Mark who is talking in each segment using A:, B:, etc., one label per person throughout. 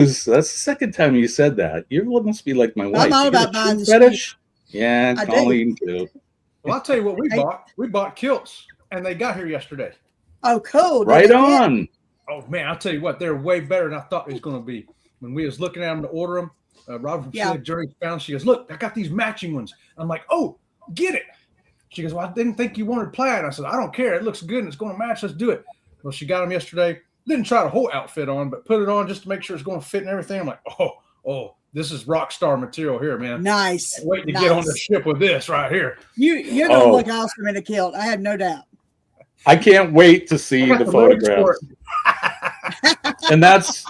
A: That's the second time you said that. You must be like my wife.
B: I'm all
A: You got
B: about buying
A: shoe
B: the
A: fetish. Yeah,
B: I do.
A: Colleen too.
C: Well, I'll tell you what we
B: Hey.
C: bought. We bought kilts, and they got here yesterday.
B: Oh, cool. Did
A: Right
B: they fit?
A: on.
C: Oh man, I'll tell you what, they're way better than I thought it was going to be. When we was looking at them to order them, Robert from
B: Yeah.
C: Jerry found. She goes, "Look, I got these matching ones." I'm like, "Oh, get it." She goes, "Well, I didn't think you wanted plaid." I said, "I don't care. It looks good and it's going to match. Let's do it." Well, she got them yesterday. Didn't try the whole outfit on, but put it on just to make sure it's going to fit and everything. I'm like, "Oh, this is rock star material here, man."
B: Nice.
C: Can't wait to get on the ship with this right here.
B: You're gonna look awesome in a kilt. I have no doubt.
A: I can't wait to see the photographs. And that's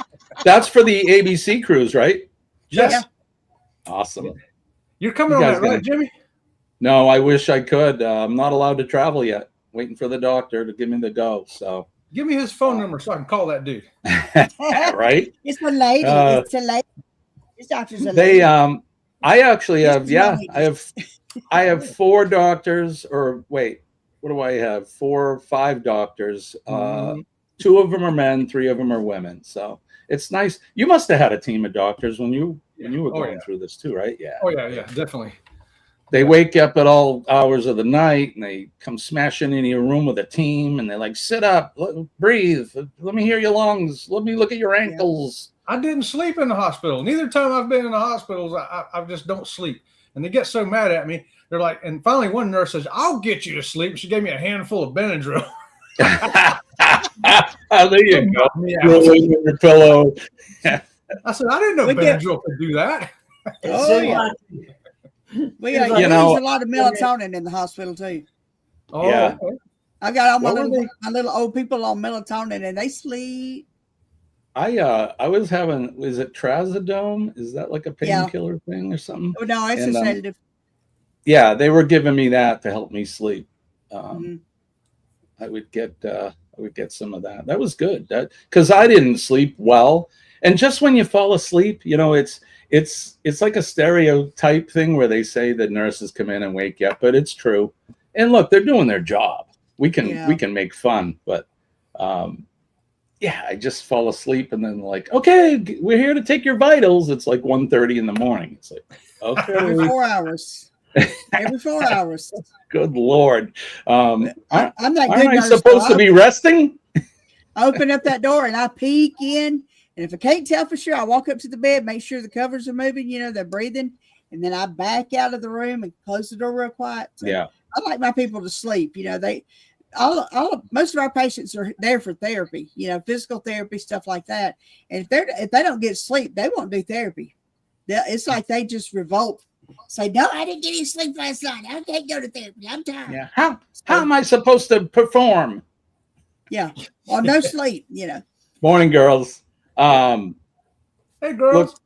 A: for the ABC cruise, right?
C: Yes.
B: Yeah.
A: Awesome.
C: You're coming on that, right, Jimmy?
A: No, I wish I could. I'm not allowed to travel yet. Waiting for the doctor to give me the go. So
C: give me his phone number so I can call that dude.
A: Right?
B: It's a lady. It's a lady. This doctor's a lady.
A: They I actually have I have 4 doctors, or wait, what do I have? 4 or 5 doctors. 2 of them are men, 3 of them are women. So it's nice. You must have had a team of doctors when you were going through this too, right? Yeah.
C: Oh yeah, definitely.
A: They wake up at all hours of the night and they come smashing into your room with a team and they're like, sit up, breathe, let me hear your lungs, let me look at your ankles.
C: I didn't sleep in the hospital. Neither time I've been in the hospitals, I just don't sleep. And they get so mad at me. They're like, and finally one nurse says, "I'll get you to sleep." She gave me a handful of Benadryl.
A: There you go. Rolling in your pillow.
C: I said, I didn't know Benadryl could do that.
B: Oh yeah. We use a lot of melatonin in the hospital too.
C: Oh,
A: yeah.
C: Okay.
B: I got all my little old people on melatonin and they sleep.
A: I was having, was it Trazodone? Is that like a painkiller thing or something?
B: Oh no, it's a sedative.
A: Yeah, they were giving me that to help me sleep. I would get some of that. That was good. That because I didn't sleep well, and just when you fall asleep, it's like a stereotype thing where they say that nurses come in and wake you up, but it's true. And look, they're doing their job. We can make fun, but I just fall asleep and then like, okay, we're here to take your vitals. It's like 1:30 in the morning. It's like, okay,
B: every 4 hours. Every 4 hours.
A: Good Lord.
B: I'm not good.
A: Aren't I supposed to be resting?
B: I open up that door and I peek in. And if I can't tell for sure, I walk up to the bed, make sure the covers are moving, they're breathing. And then I back out of the room and close the door real quiet. So I like my people to sleep. Most of our patients are there for therapy, physical therapy, stuff like that. And if they don't get sleep, they won't do therapy. It's like they just revolt. Say, no, I didn't get any sleep last night. I can't go to therapy. I'm tired.
A: Yeah. How am I supposed to perform?
B: Yeah. Well, no sleep,
A: Morning, girls.
C: Hey, girls.
A: Look,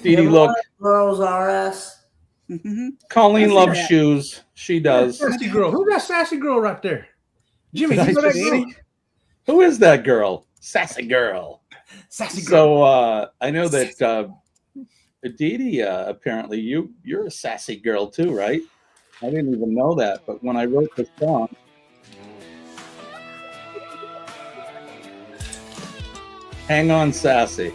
A: Dee Dee, look.
D: Girls RS.
A: Colleen loves shoes. She does.
C: Sassy girl. Who's that sassy girl right there? Jimmy, you know that girl?
A: Who is that girl? Sassy girl.
C: Sassy girl.
A: So I know that Dee Dee, apparently you're a sassy girl too, right? I didn't even know that, but when I wrote the song, Hang On Sassy.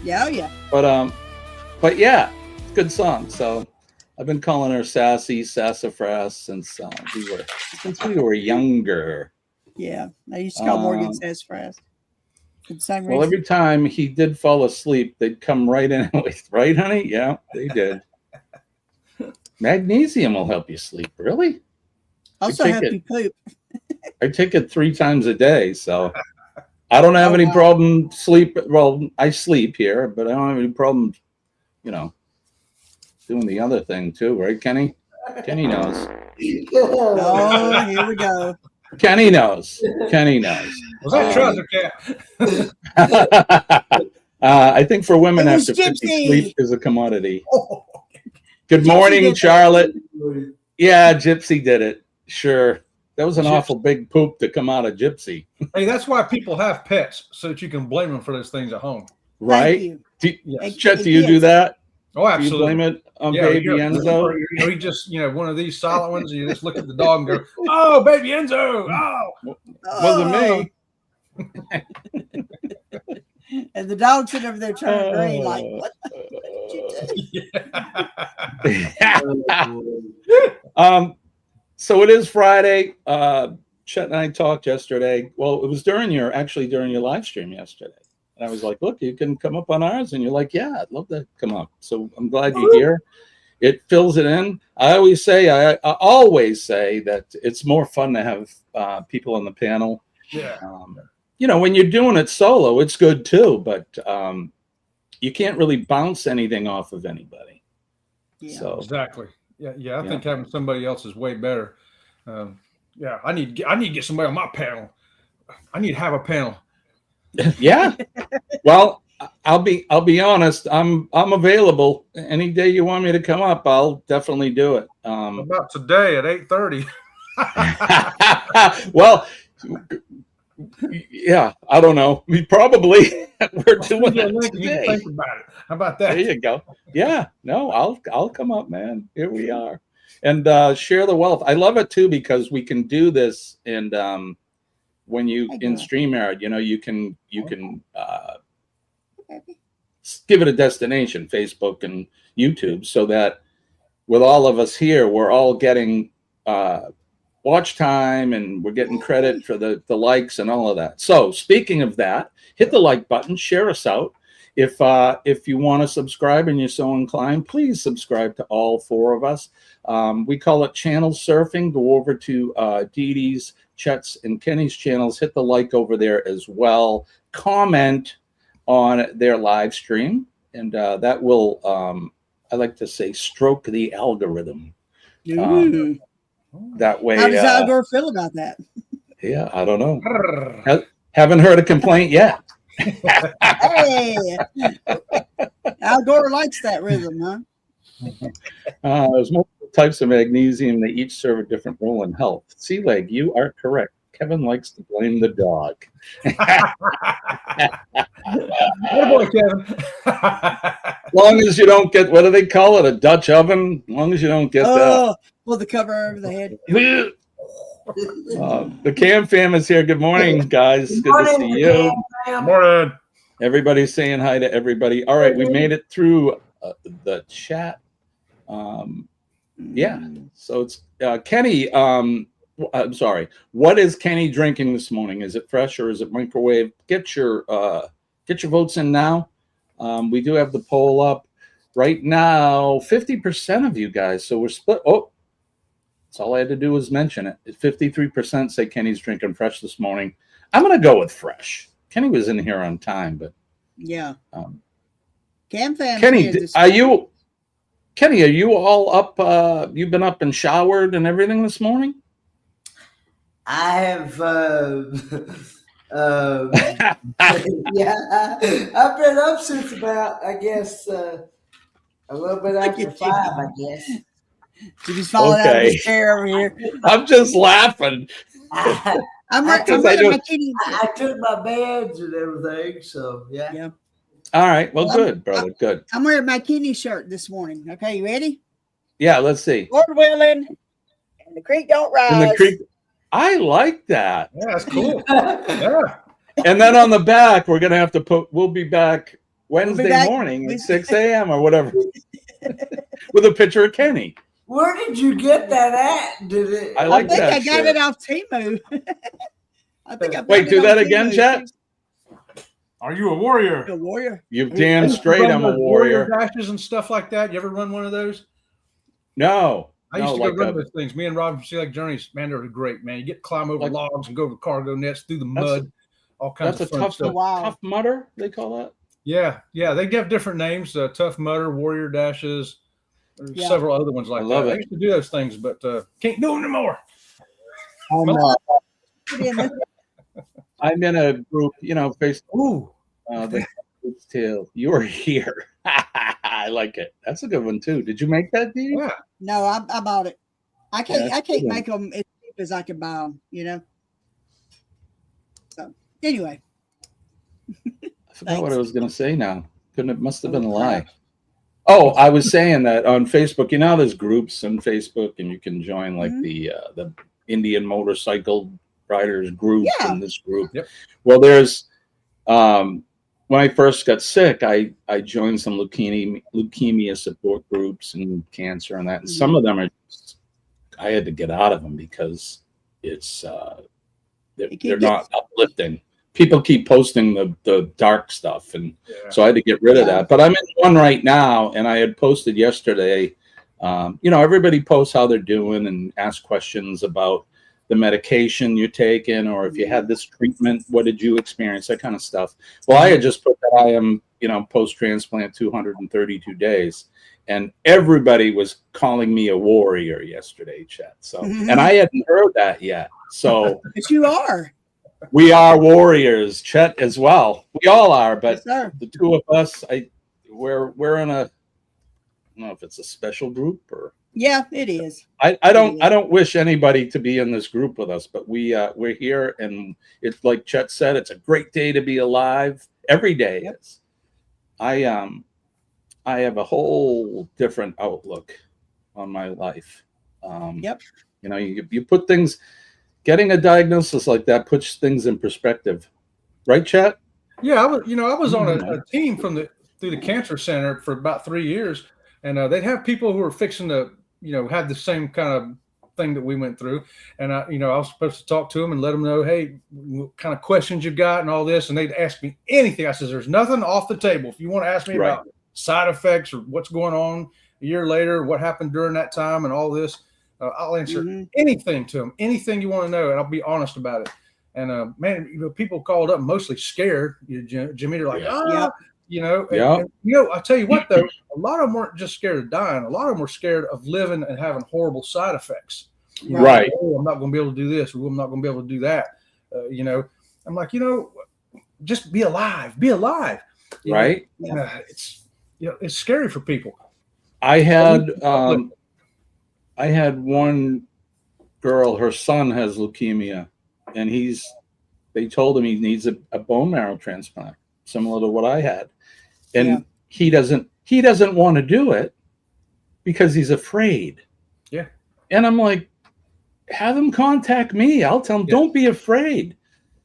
B: Yeah.
A: But yeah, good song. So I've been calling her Sassy, Sassafras since we were younger.
B: Yeah, I used to call Morgan Sassafras.
A: Well, every time he did fall asleep, they'd come right in with, right, honey? Yeah, they did. Magnesium will help you sleep. Really?
B: Also help you poop.
A: I take it 3 times a day, so I don't have any problem sleep. Well, I sleep here, but I don't have any problem, doing the other thing too, right, Kenny? Kenny knows.
B: Oh, here we go.
A: Kenny knows.
C: Was that trouser cap?
A: I think for women after 50, sleep is a commodity. Good morning, Charlotte. Yeah, Gypsy did it. Sure. That was an awful big poop to come out of Gypsy.
C: Hey, that's why people have pets, so that you can blame them for those things at home.
A: Right? Chet, do you do that?
C: Oh, absolutely.
A: Do you blame it on baby Enzo?
C: You just, one of these silent ones, and you just look at the dog and go, "Oh, baby Enzo! Oh,
A: wasn't me."
B: And the dog sitting over there turning green, like, what did you do?
A: So it is Friday. Chet and I talked yesterday. Well, it was during your live stream yesterday. And I was like, look, you can come up on ours. And you're like, yeah, I'd love to come up. So I'm glad you're here. It fills it in. I always say that it's more fun to have people on the panel.
C: Yeah.
A: When you're doing it solo, it's good too, but you can't really bounce anything off of anybody.
B: Yeah.
A: So
C: Exactly. Yeah. I think having somebody else is way better. I need to get somebody on my panel. I need to have a panel.
A: Yeah. Well, I'll be honest. I'm available any day you want me to come up. I'll definitely do it.
C: About today at 8:30.
A: Well, yeah, I don't know. We're doing it today.
C: Think about it. How about that?
A: There you go. Yeah, no, I'll come up, man. Here we are, and share the wealth. I love it too because we can do this, and when you in StreamYard, you can give it a destination, Facebook and YouTube, so that with all of us here, we're all getting watch time and we're getting credit for the likes and all of that. So speaking of that, hit the like button, share us out. If you want to subscribe and you're so inclined, please subscribe to all four of us. We call it channel surfing. Go over to Dee Dee's, Chet's, and Kenny's channels. Hit the like over there as well. Comment on their live stream, and that will, I like to say, stroke the algorithm. That way.
B: How does Al Gore feel about that?
A: Yeah, I don't know. Haven't heard a complaint yet.
B: Hey, Al Gore likes that rhythm, huh?
A: There's multiple types of magnesium. They each serve a different role in health. Sea leg, you are correct. Kevin likes to blame the dog.
C: Good boy, Kevin.
A: As long as you don't get, what do they call it, a Dutch oven? As long as you don't get that.
B: Well, the cover over the head.
A: The Cam fam is here. Good morning, guys. Good to see you.
C: Morning.
A: Everybody's saying hi to everybody. All right, we made it through the chat. Yeah, so it's Kenny. I'm sorry. What is Kenny drinking this morning? Is it fresh or is it microwave? Get your votes in now. We do have the poll up right now. 50% of you guys. So we're split. Oh, that's all I had to do was mention it. 53% say Kenny's drinking fresh this morning. I'm gonna go with fresh. Kenny was in here on time, but
B: yeah. Cam fam.
A: Kenny, are you all up? You've been up and showered and everything this morning?
D: I have, yeah, I've been up since about, I guess, a little bit after 5, I guess.
B: You just falling out of his chair over here.
A: I'm just laughing.
D: I took my meds and everything, so yeah.
A: All right, well, good, brother, good.
B: I'm wearing my Kenny shirt this morning. Okay, you ready?
A: Yeah, let's see.
B: Lord willing, and the creek don't rise.
A: And the creek. I like that.
C: Yeah, that's cool. Yeah.
A: And then on the back, we're gonna have to put. We'll be back Wednesday morning at 6 a.m. or whatever, with a picture of Kenny.
D: Where did you get that at? Did it?
A: I like that.
B: I got it off Temu. I think I
A: wait. Do that again, chat.
C: Are you a warrior?
B: A warrior.
A: You're damn straight. I'm a warrior.
C: Dashes and stuff like that. You ever run one of those?
A: No.
C: I used to go run those things. Me and Rob from Sea Lake Journeys, man, they were great, man. You get to climb over logs and go over cargo nets, through the mud, all kinds of fun stuff.
A: Tough mudder, they call that?
C: Yeah. They have different names. Tough mudder, warrior dashes. There's several other ones like that. I used to do those things, but can't do them anymore.
A: I'm in a group, Facebook. The tail. You're here. I like it. That's a good one too. Did you make that, Dee?
C: Yeah.
B: No, I bought it. I can't make them as cheap as I can buy them. So anyway,
A: I forgot what I was going to say now. It must have been a lie. Oh, I was saying that on Facebook. There's groups on Facebook, and you can join like the Indian motorcycle riders group in this group.
C: Yep.
A: Well, there's when I first got sick, I joined some leukemia support groups and cancer and that. And some of them are just, I had to get out of them because it's they're not uplifting. People keep posting the dark stuff, and so I had to get rid of that. But I'm in one right now, and I had posted yesterday. Everybody posts how they're doing and ask questions about the medication you're taking, or if you had this treatment, what did you experience, that kind of stuff. Well, I had just put that I am, post-transplant 232 days, and everybody was calling me a warrior yesterday, Chet. So, and I hadn't heard that yet. So,
B: but you are.
A: We are warriors, Chet as well. We all are, but
B: yes,
A: the two of us, we're in a, I don't know if it's a special group or.
B: Yeah, it is.
A: I don't wish anybody to be in this group with us, but we're here, and it's like Chet said, it's a great day to be alive. Every day is. I have a whole different outlook on my life. You put things, getting a diagnosis like that puts things in perspective, right, Chet?
C: Yeah, I was on a team through the cancer center for about 3 years, and they'd have people who were fixing to had the same kind of thing that we went through. And I was supposed to talk to them and let them know, hey, what kind of questions you've got and all this. And they'd ask me anything. I said, there's nothing off the table. If you want to ask me about side effects or what's going on a year later, what happened during that time and all this, I'll answer anything to them, anything you want to know. And I'll be honest about it. And man, people called up mostly scared, Jimmy, they're like, I tell you what, though, a lot of them weren't just scared of dying. A lot of them were scared of living and having horrible side effects.
A: Right.
C: Oh, I'm not going to be able to do this, or I'm not going to be able to do that. I'm like, just be alive. Be alive.
A: Right.
C: It's scary for people.
A: I had one girl, her son has leukemia, and they told him he needs a bone marrow transplant, similar to what I had. And he doesn't want to do it because he's afraid.
C: Yeah.
A: And I'm like, have him contact me. I'll tell him, don't be afraid.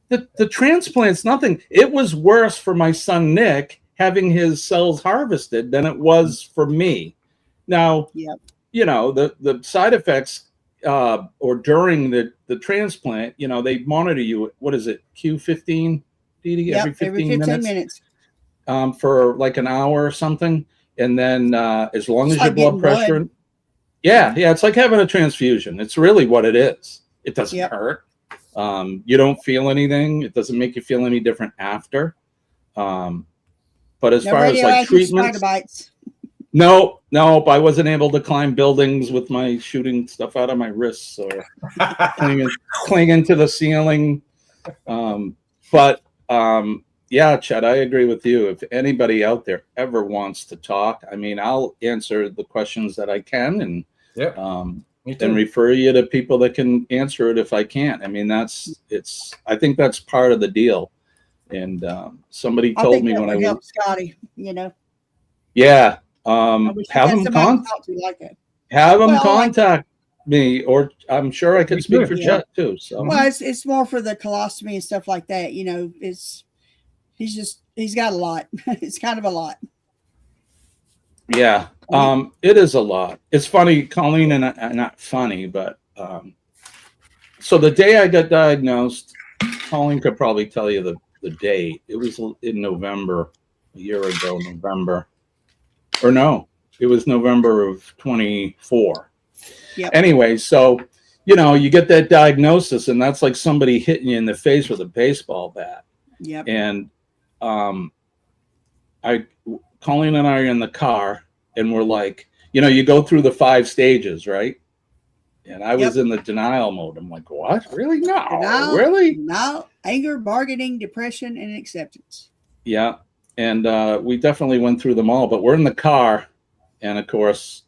A: The transplant's nothing. It was worse for my son, Nick, having his cells harvested than it was for me. Now, the side effects or during the transplant, they monitor you. What is it? Q15? Every 15 minutes. For like an hour or something, and then as long as your blood pressure, it's like having a transfusion. It's really what it is. It doesn't hurt. You don't feel anything. It doesn't make you feel any different after. But as far as like treatments, nope, I wasn't able to climb buildings with my shooting stuff out of my wrists or clinging to the ceiling. Yeah, Chad, I agree with you. If anybody out there ever wants to talk, I mean, I'll answer the questions that I can and refer you to people that can answer it if I can't. I mean, I think that's part of the deal. And somebody told me when I
B: help Scotty,
A: Yeah. Have them contact me, or I'm sure I could speak for Chet too. So
B: it's more for the colostomy and stuff like that. He's got a lot. It's kind of a lot.
A: Yeah. It is a lot. It's funny, Colleen, and not funny, but so the day I got diagnosed, Colleen could probably tell you the date. It was in November, a year ago, November. Or no, it was November of 24. Anyway, so you get that diagnosis, and that's like somebody hitting you in the face with a baseball bat.
B: Yep.
A: And Colleen and I are in the car, and we're like, you go through the 5 stages, right? And I was in the denial mode. I'm like, what? Really? No, really?
B: No. Anger, bargaining, depression, and acceptance.
A: Yeah. And we definitely went through them all, but we're in the car. And of course,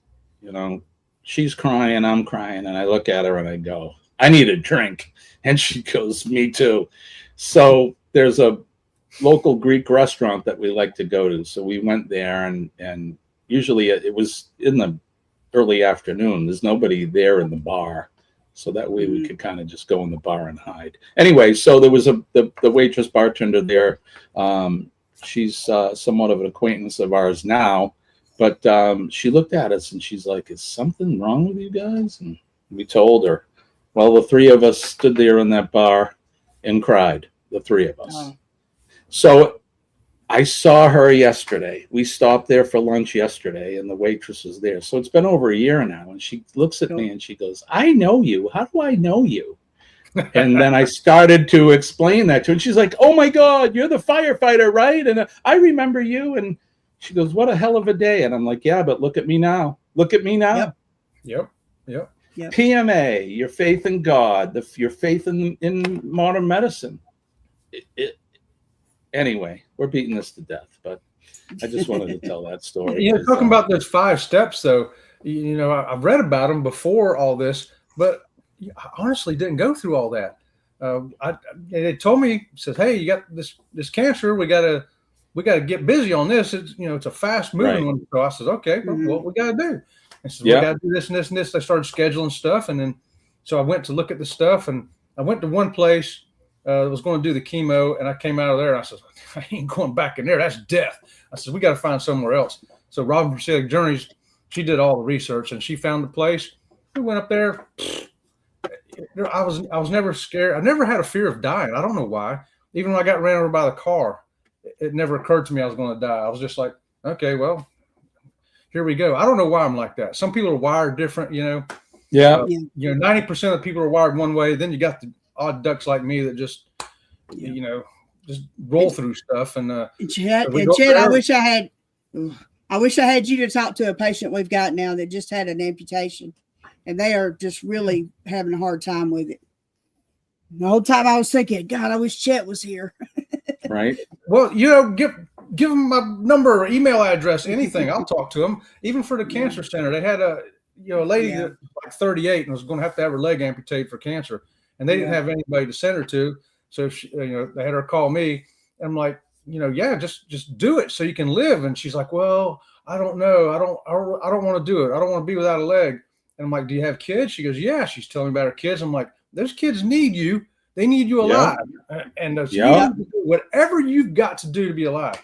A: she's crying, I'm crying. And I look at her and I go, I need a drink. And she goes, me too. So there's a local Greek restaurant that we like to go to. So we went there, and usually it was in the early afternoon. There's nobody there in the bar. So that way we could kind of just go in the bar and hide. Anyway, so there was the waitress bartender there. she's somewhat of an acquaintance of ours now, but she looked at us and she's like, "Is something wrong with you guys?" And we told her. Well, the three of us stood there in that bar and cried, the three of us.
B: Oh.
A: So I saw her yesterday. We stopped there for lunch yesterday, and the waitress was there. So it's been over a year now, and she looks at me and she goes, "I know you. How do I know you?" And then I started to explain that to her. And she's like, "Oh, my God, you're the firefighter, right? And I remember you." And she goes, "What a hell of a day." And I'm like, "Yeah, but look at me now. Look at me now."
C: Yep.
A: PMA, your faith in God, your faith in modern medicine. Anyway, we're beating this to death, but I just wanted to tell that story.
C: You know, talking about those 5 steps, though, you know, I've read about them before all this, but I honestly didn't go through all that. They told me, says, "Hey, you got this cancer. We gotta get busy on this. It's, you know, it's a fast moving one." So I said, "Okay, what we gotta do?" I said, "We gotta do this and this and this." They started scheduling stuff, and then so I went to look at the stuff, and I went to one place. Was going to do the chemo, and I came out of there and I said, "I ain't going back in there. That's death." I said, "We got to find somewhere else." So Robin from Prosthetic Journeys, she did all the research and she found the place. We went up there. I was never scared. I never had a fear of dying. I don't know why. Even when I got ran over by the car, it never occurred to me I was going to die. I was just like, okay, well, here we go. I don't know why I'm like that. Some people are wired different, you know.
A: Yeah.
C: You know, 90% of people are wired one way. Then you got the odd ducks like me that just, you know, just roll through stuff. And
B: Chet, I wish I had you to talk to a patient we've got now that just had an amputation, and they are just really having a hard time with it. The whole time I was thinking, God, I wish Chet was here.
A: Right.
C: Well, you know, give them my number or email address, anything. I'll talk to them. Even for the cancer center, they had a lady that was like 38 and was going to have her leg amputated for cancer. And they didn't have anybody to send her to, so she, you know, they had her call me. And I'm like, you know, just do it so you can live. And she's like, "Well, I don't know, I don't want to do it. I don't want to be without a leg." And I'm like, "Do you have kids?" She goes, "Yeah." She's telling me about her kids. I'm like, "Those kids need you. They need you alive, and so you have to do whatever you've got to do to be alive."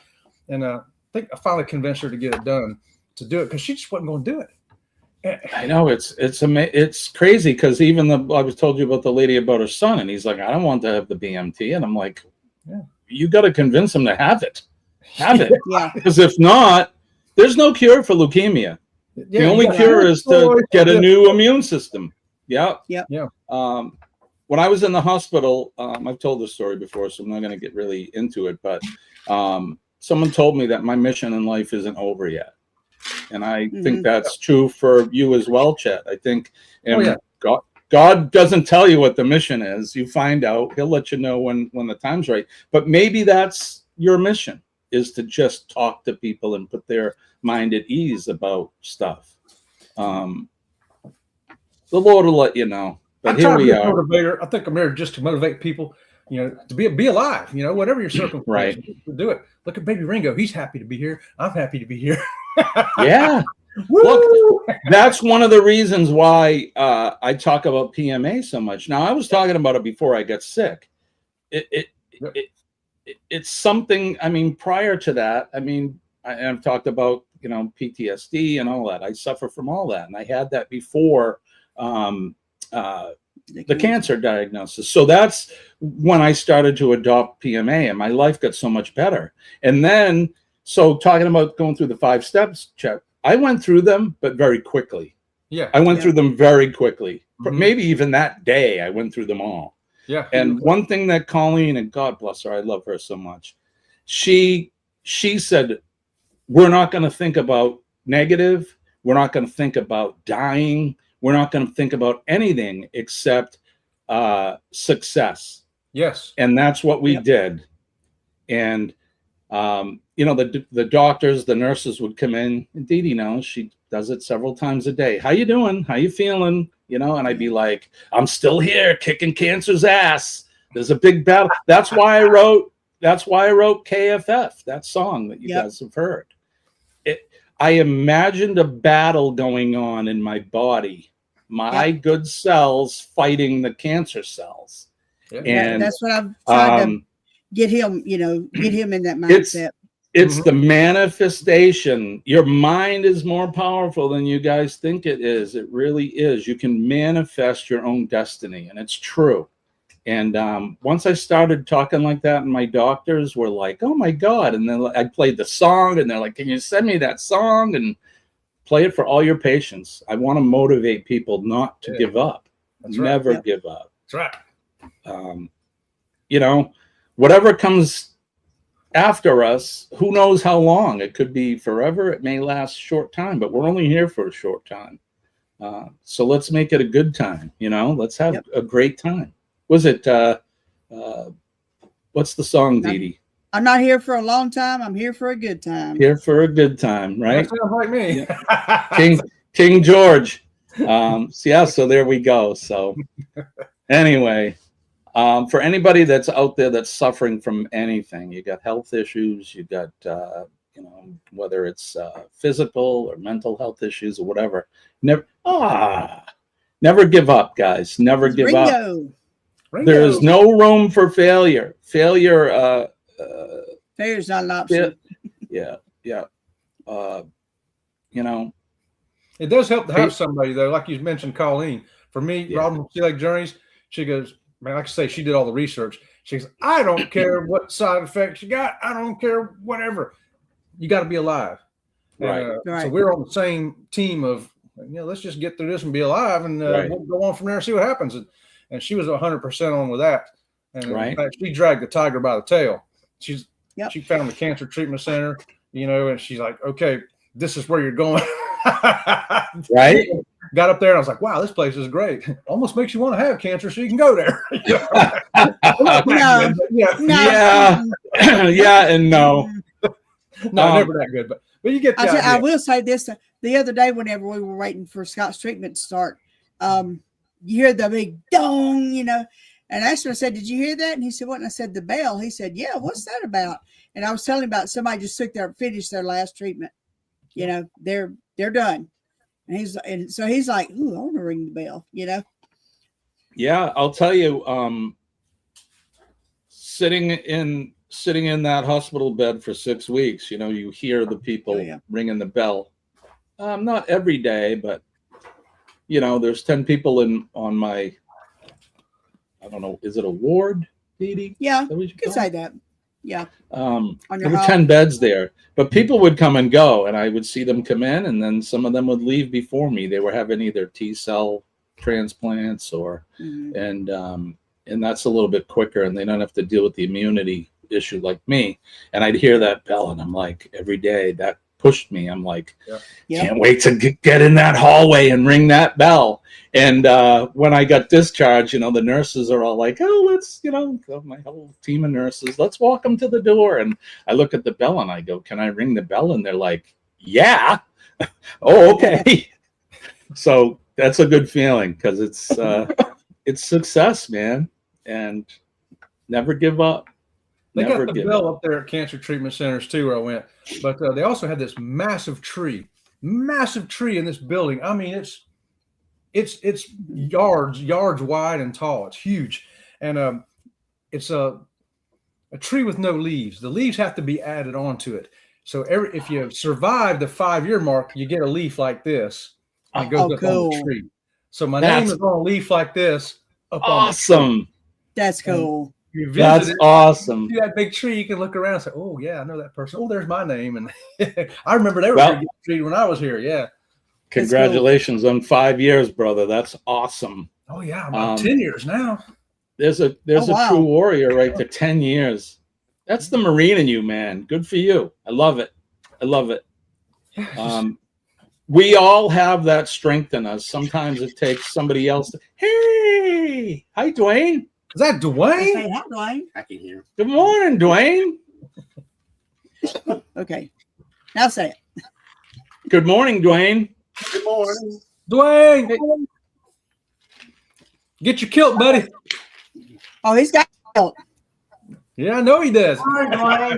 C: And I think I finally convinced her to get it done, to do it, because she just wasn't going to do it.
A: I know it's crazy, because even I was told you about the lady about her son, and he's like, "I don't want to have the BMT," and I'm like, "You got to convince him to have it, because if not, there's no cure for leukemia. The only cure is to get a new immune system." When I was in the hospital, I've told this story before, so I'm not going to get really into it, but someone told me that my mission in life isn't over yet. And I think that's true for you as well, Chet. I think God doesn't tell you what the mission is. You find out. He'll let you know when the time's right. But maybe that's your mission, is to just talk to people and put their mind at ease about stuff. The Lord will let you know. But here we are.
C: Motivator. I think I'm here just to motivate people, you know, to be alive, you know, whatever your circumstances, do it. Look at baby Ringo. He's happy to be here. I'm happy to be here.
A: Yeah. Look, that's one of the reasons why I talk about PMA so much. Now, I was talking about it before I got sick. It's something, I mean, prior to that, I mean, I've talked about, you know, PTSD and all that. I suffer from all that. And I had that before the cancer diagnosis. So that's when I started to adopt PMA, and my life got so much better. And then, so talking about going through the 5 steps, Chet, I went through them, but very quickly. I went through them very quickly. Maybe even that day, I went through them all. And one thing that Colleen, and God bless her, I love her so much, she said, "We're not going to think about negative. We're not going to think about dying. We're not going to think about anything except success." And that's what we did. And, you know, the doctors, the nurses would come in, and Dee Dee knows, she does it several times a day. "How you doing? How you feeling?" You know, and I'd be like, "I'm still here, kicking cancer's ass. There's a big battle." That's why I wrote KFF, that song that you guys have heard. I imagined a battle going on in my body, my good cells fighting the cancer cells. And
B: that's what I'm trying to get him, you know, get him in that mindset.
A: It's the manifestation. Your mind is more powerful than you guys think it is. It really is. You can manifest your own destiny, and it's true. And once I started talking like that, and my doctors were like, "Oh my God!" And then I played the song, and they're like, "Can you send me that song and play it for all your patients?" I want to motivate people not to give up.
C: That's
A: Never
C: right.
A: give up.
C: That's right.
A: You know, whatever comes after us, who knows how long? It could be forever. It may last a short time, but we're only here for a short time. So let's make it a good time. You know, let's have a great time. Was it, what's the song, Dee Dee?
B: I'm not here for a long time. I'm here for a good time.
A: Here for a good time, right?
C: That sounds like me.
A: Yeah. King George. So there we go. So anyway, for anybody that's out there that's suffering from anything, you got health issues, you got, you know, whether it's physical or mental health issues or whatever, never give up, guys. Never give up. There is no room for failure. Failure
B: is not an option.
A: Yeah. You know,
C: it does help to have somebody though, like you mentioned, Colleen. For me, Robin Sea Lake Journeys, she goes, man, like I say, she did all the research. She goes, I don't care what side effects you got. I don't care whatever. You got to be alive.
A: Right.
C: So we're on the same team of, you know, let's just get through this and be alive, and we'll go on from there and see what happens. And she was 100% on with that. And in fact, she dragged the tiger by the tail. She found the cancer treatment center, you know, and she's like, okay, this is where you're going.
A: Right.
C: Got up there and I was like, wow, this place is great. Almost makes you want to have cancer so you can go there. No, never that good. But you get the idea.
B: I will say this. The other day, whenever we were waiting for Scott's treatment to start, you hear the big dong, you know. And I asked him, I said, did you hear that? And he said, what? And I said, the bell. He said, yeah, what's that about? And I was telling him about somebody just took finished their last treatment. You know, they're done. And so he's like, ooh, I want to ring the bell, you know?
A: Yeah, I'll tell you, sitting in that hospital bed for 6 weeks, you know, you hear the people ringing the bell. Not every day, but, you know, there's 10 people on my, I don't know, is it a ward, Dee Dee?
B: Yeah, you could say that. Yeah.
A: There were 10 beds there, but people would come and go, and I would see them come in, and then some of them would leave before me. They were having either T-cell transplants or, and that's a little bit quicker, and they don't have to deal with the immunity issue like me. And I'd hear that bell, and I'm like, every day that pushed me. I'm like, can't wait to get in that hallway and ring that bell. And when I got discharged, you know, the nurses are all like, oh, let's, you know, my whole team of nurses, let's walk them to the door. And I look at the bell and I go, can I ring the bell? And they're like, yeah. Oh, okay. So that's a good feeling, because it's success, man. And never give up.
C: They got the bell up there at cancer treatment centers too, where I went. But they also had this massive tree in this building. I mean, it's yards wide and tall. It's huge, and it's a tree with no leaves. The leaves have to be added onto it. So if you survive the 5-year mark, you get a leaf like this, and it goes up on the tree. So my name is on a leaf like this. Up
A: awesome.
C: On the tree.
B: That's cool.
A: That's awesome.
C: See that big tree, you can look around and say, oh yeah, I know that person. Oh, there's my name. And I remember they were treated when I was here. Yeah.
A: Congratulations on 5 years, brother. That's awesome.
C: Oh yeah, about 10 years now.
A: There's a true warrior right there. 10 years. That's the Marine in you, man. Good for you. I love it. We all have that strength in us. Sometimes it takes somebody else to, hey, hi, Dwayne.
C: Is that Dwayne?
B: Hey, hi, Dwayne.
E: I can hear.
A: Good morning, Dwayne.
B: Okay. Now say it.
A: Good morning, Dwayne.
E: Good morning.
C: Dwayne. Hey. Get your kilt, buddy.
B: Oh, he's got a kilt.
C: Yeah, I know he does.
E: I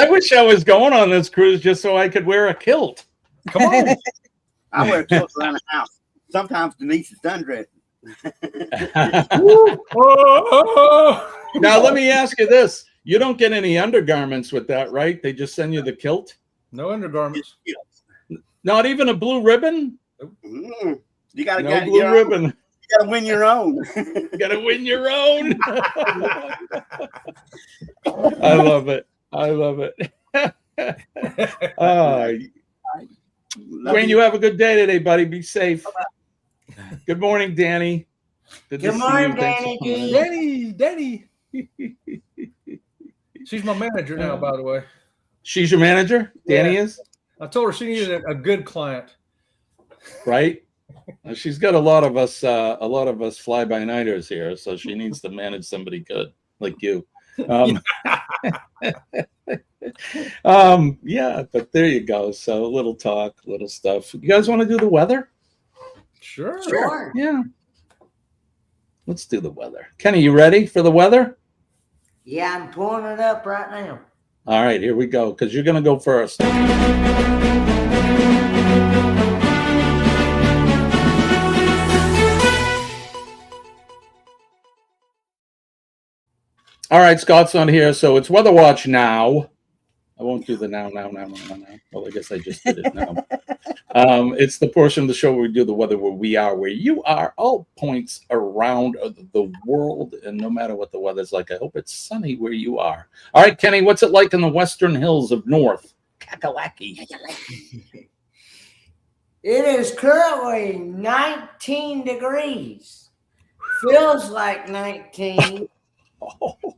A: wish I was going on this cruise just so I could wear a kilt.
C: Come on.
E: I wear kilts around the house. Sometimes Denise is done dressing.
A: Now let me ask you this: You don't get any undergarments with that, right? They just send you the kilt.
C: No undergarments.
A: Not even a blue ribbon.
E: Mm. You gotta
A: No
E: get
A: blue
E: your
A: ribbon.
E: Own. You gotta win your own.
A: You gotta win your own. I love it. I love it. Wayne, you have a good day today, buddy. Be safe. Good morning, Danny.
D: Good morning, Danny.
C: Danny. She's my manager now, by the way.
A: She's your manager? Danny is?
C: I told her she needed a good client.
A: Right? She's got a lot of us fly-by-nighters here, so she needs to manage somebody good like you. Yeah, but there you go. So a little talk, little stuff. You guys want to do the weather?
C: Sure.
A: Yeah. Let's do the weather. Kenny, you ready for the weather?
D: Yeah, I'm pulling it up right now.
A: All right, here we go, because you're going to go first. All right, Scott's on here, so it's Weather Watch now. I won't do the now. Well, I guess I just did it now. It's the portion of the show where we do the weather where we are, where you are, all points around the world, and no matter what the weather's like, I hope it's sunny where you are. All right, Kenny, what's it like in the western hills of North Kakalaki?
D: It is currently 19 degrees. Feels like 19.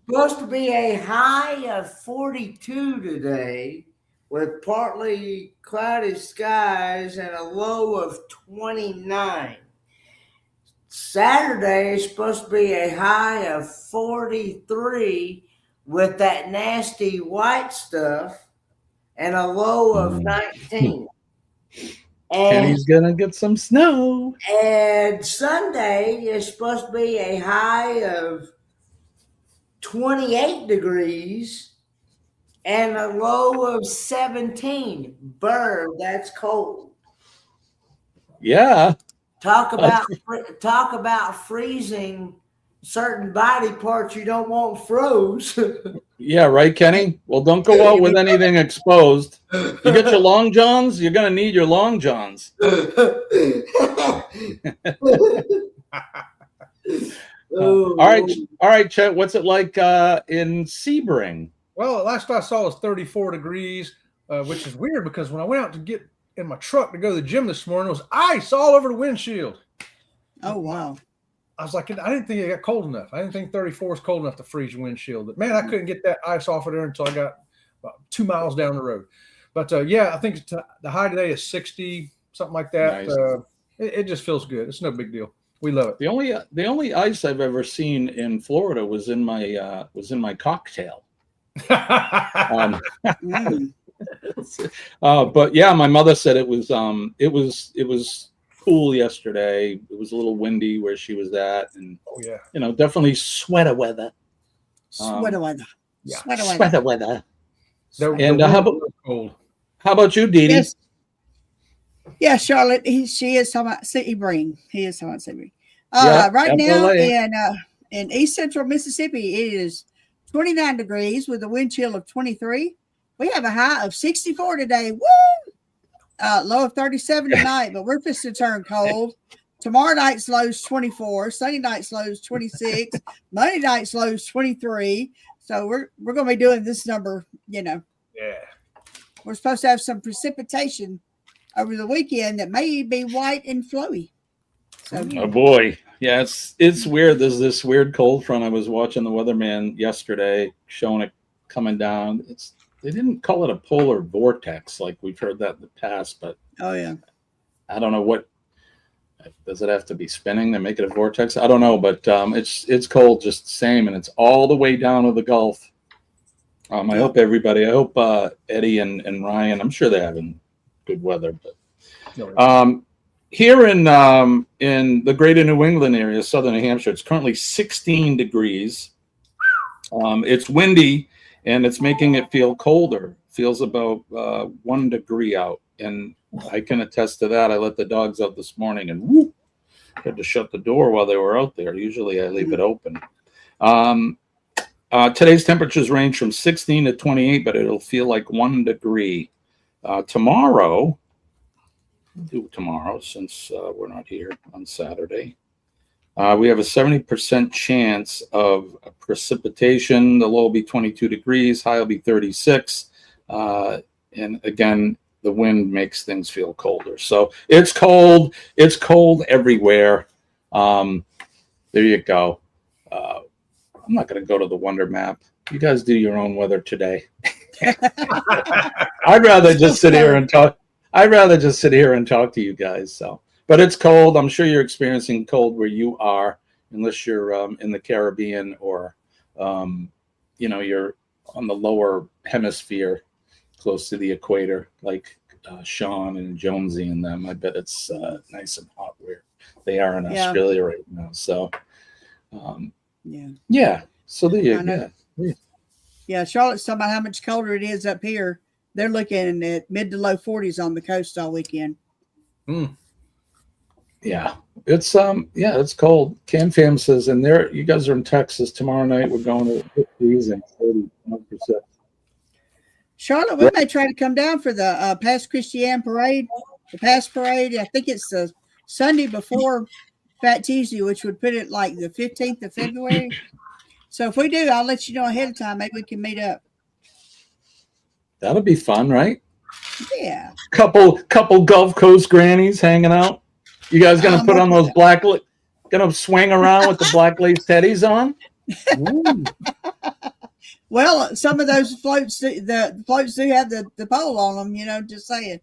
D: Supposed to be a high of 42 today with partly cloudy skies and a low of 29. Saturday is supposed to be a high of 43 with that nasty white stuff and a low of 19.
A: And he's going to get some snow.
D: And Sunday is supposed to be a high of 28 degrees and a low of 17. Burr, that's cold.
A: Yeah.
D: Talk about freezing certain body parts you don't want froze.
A: Yeah, right, Kenny? Well, don't go out with anything exposed. You get your long johns, you're going to need your long johns. All right, Chet, what's it like in Sebring?
C: Well, last I saw was 34 degrees, which is weird because when I went out to get in my truck to go to the gym this morning, it was ice all over the windshield.
B: Oh, wow.
C: I was like, I didn't think it got cold enough. I didn't think 34 is cold enough to freeze your windshield. But, man, I couldn't get that ice off of there until I got about 2 miles down the road. But, yeah, I think the high today is 60, something like that.
A: Nice.
C: It just feels good. It's no big deal. We love it.
A: The only ice I've ever seen in Florida was in my cocktail. But yeah, my mother said it was cool yesterday. It was a little windy where she was at, and definitely sweater weather.
B: Sweater weather.
A: Yeah,
B: Sweater
A: weather.
C: And
A: how about you, Dee Dee?
B: Yes. Yeah, Charlotte. She is talking about Sebring. He is talking about Sebring. Right now in East Central Mississippi, it is 29 degrees with a wind chill of 23. We have a high of 64 today. Woo! Low of 37 tonight, but we're supposed to turn cold. Tomorrow night's low is 24. Sunday night's low is 26. Monday night's low is 23. So we're going to be doing this number,
C: Yeah.
B: We're supposed to have some precipitation over the weekend that may be white and flowy. So,
A: oh boy. Yeah, it's weird. There's this weird cold front. I was watching the weatherman yesterday showing it coming down. They didn't call it a polar vortex like we've heard that in the past, but I don't know what does it have to be spinning to make it a vortex? I don't know, but it's cold just the same, and it's all the way down to the Gulf. I hope Eddie and Ryan, I'm sure they're having good weather, but here in the greater New England area, southern New Hampshire, it's currently 16 degrees. It's windy, and it's making it feel colder. Feels about 1 degree out, and I can attest to that. I let the dogs out this morning, and had to shut the door while they were out there. Usually I leave it open. Today's temperatures range from 16 to 28, but it'll feel like 1 degree. Tomorrow, since we're not here on Saturday, we have a 70% chance of precipitation. The low will be 22 degrees, high will be 36. And again, the wind makes things feel colder. So it's cold. It's cold everywhere. There you go. I'm not going to go to the Wonder Map. You guys do your own weather today. I'd rather just sit here and talk. I'd rather just sit here and talk to you guys. So, but it's cold. I'm sure you're experiencing cold where you are, unless you're in the Caribbean or, you're on the lower hemisphere, close to the equator, like Sean and Jonesy and them. I bet it's nice and hot where they are in Australia right now. So, yeah. So there you go.
B: Yeah, Charlotte's talking about how much colder it is up here. They're looking at mid to low 40s on the coast all weekend.
A: Yeah, it's cold. Cam Fam says, and there, you guys are in Texas tomorrow night. We're going to 50s and 31%.
B: Charlotte, we may try to come down for the Pass Christian parade. The Pass parade, I think it's the Sunday before Fat Tuesday, which would put it like the 15th of February. So if we do, I'll let you know ahead of time. Maybe we can meet up.
A: That'll be fun, right?
B: Yeah.
A: Couple Gulf Coast grannies hanging out. You guys gonna put on those gonna swing around with the black lace teddies on?
B: Well, some of those floats, the floats do have the pole on them. Just saying.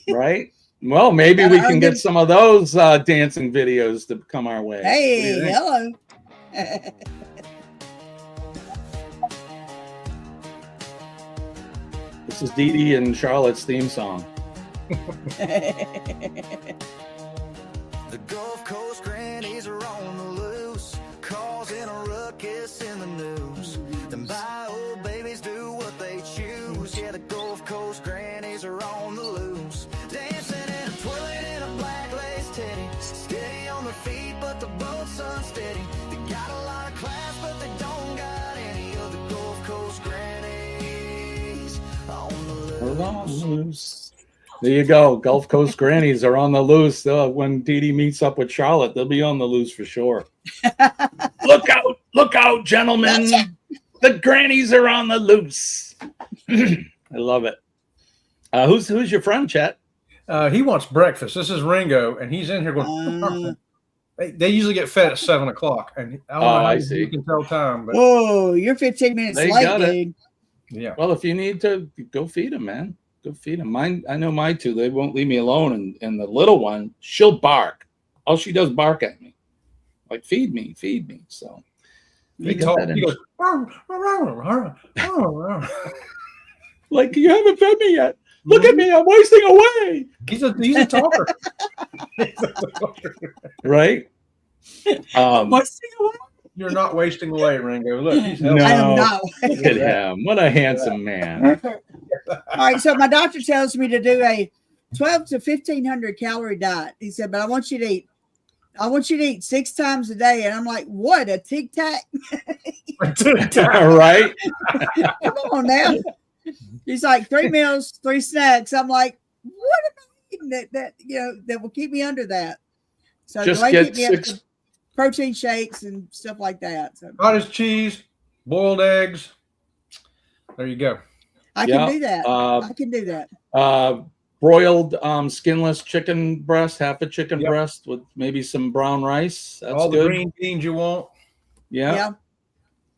A: Right. Well, maybe we can get some of those dancing videos to come our way.
B: Hey, hello.
A: This is Dee Dee and Charlotte's theme song.
F: The Gulf Coast grannies are on the loose, causing a ruckus in the news. Them bio babies do what they choose. Yeah, the Gulf Coast grannies are on the loose, dancing and twirling in a black lace teddy, steady on their feet, but the boat's unsteady. They got a lot of class, but they don't got any of the Gulf Coast grannies on the loose.
A: There you go. Gulf Coast grannies are on the loose. When Dee Dee meets up with Charlotte, they'll be on the loose for sure. Look out, gentlemen. The grannies are on the loose. I love it. Who's your friend, Chet?
C: He wants breakfast. This is Ringo, and he's in here going. They usually get fed at 7 o'clock, and I don't know how
A: see.
C: you can tell time. But
B: whoa, you're 15 minutes late, dude.
C: Yeah.
A: Well, if you need to, go feed them, man. Go feed them. Mine, I know my two. They won't leave me alone, and the little one, she'll bark. All she does bark at me, like feed me. So
C: they talk. He goes,
A: like, you haven't fed me yet. Look at me, I'm wasting away.
C: He's a talker.
A: Right?
B: Wasting away?
C: You're not wasting away, Ringo. Look, he's
A: no,
B: I am not.
A: Look at him. What a handsome man.
B: All right, so my doctor tells me to do a 12 to 1,500 calorie diet. He said, but I want you to eat 6 times a day. And I'm like, what, a Tic Tac?
A: Right?
B: Come on now. He's like 3 meals, 3 snacks. I'm like, what am I eating that will keep me under that? So
A: just
B: the way
A: get
B: keep me
A: 6
B: up protein shakes and stuff like that. So
C: cottage cheese, boiled eggs. There you go.
B: I can do that. I can do that.
A: Broiled skinless chicken breast, half a chicken breast with maybe some brown rice. That's
C: all the
A: good.
C: green beans you want.
B: Yeah.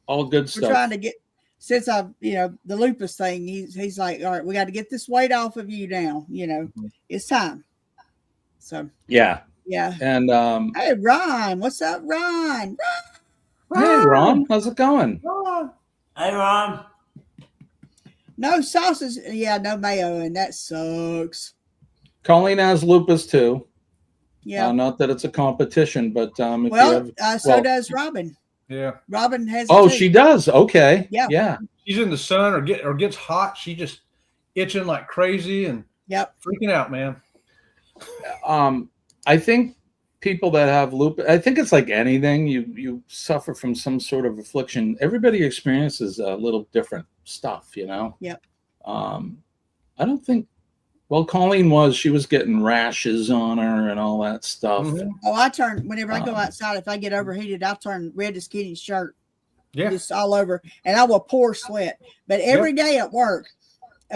A: All good
B: We're
A: stuff.
B: trying to get, since the lupus thing, he's like, all right, we got to get this weight off of you now. It's time. So
A: yeah. And
B: hey, Ron, what's up, Ron?
A: Hey, Ron, how's it going?
D: Hey, Ron.
B: No sauces, no mayo, and that sucks.
A: Colleen has lupus too.
B: Yeah.
A: Not that it's a competition, but
B: so does Robin.
C: Yeah.
B: Robin has.
A: Oh, she does. Okay.
B: Yeah.
C: She's in the sun or gets hot. She just itching like crazy and freaking out, man.
A: I think people that have lupus, I think it's like anything. You suffer from some sort of affliction. Everybody experiences a little different stuff, you know.
B: Yep.
A: I don't think. Well, she was getting rashes on her and all that stuff.
C: Mhm.
B: Oh, I turn whenever I go outside. If I get overheated, I turn red as Kitty's shirt.
C: Yeah.
B: Just all over, and I will pour sweat. But every day at work,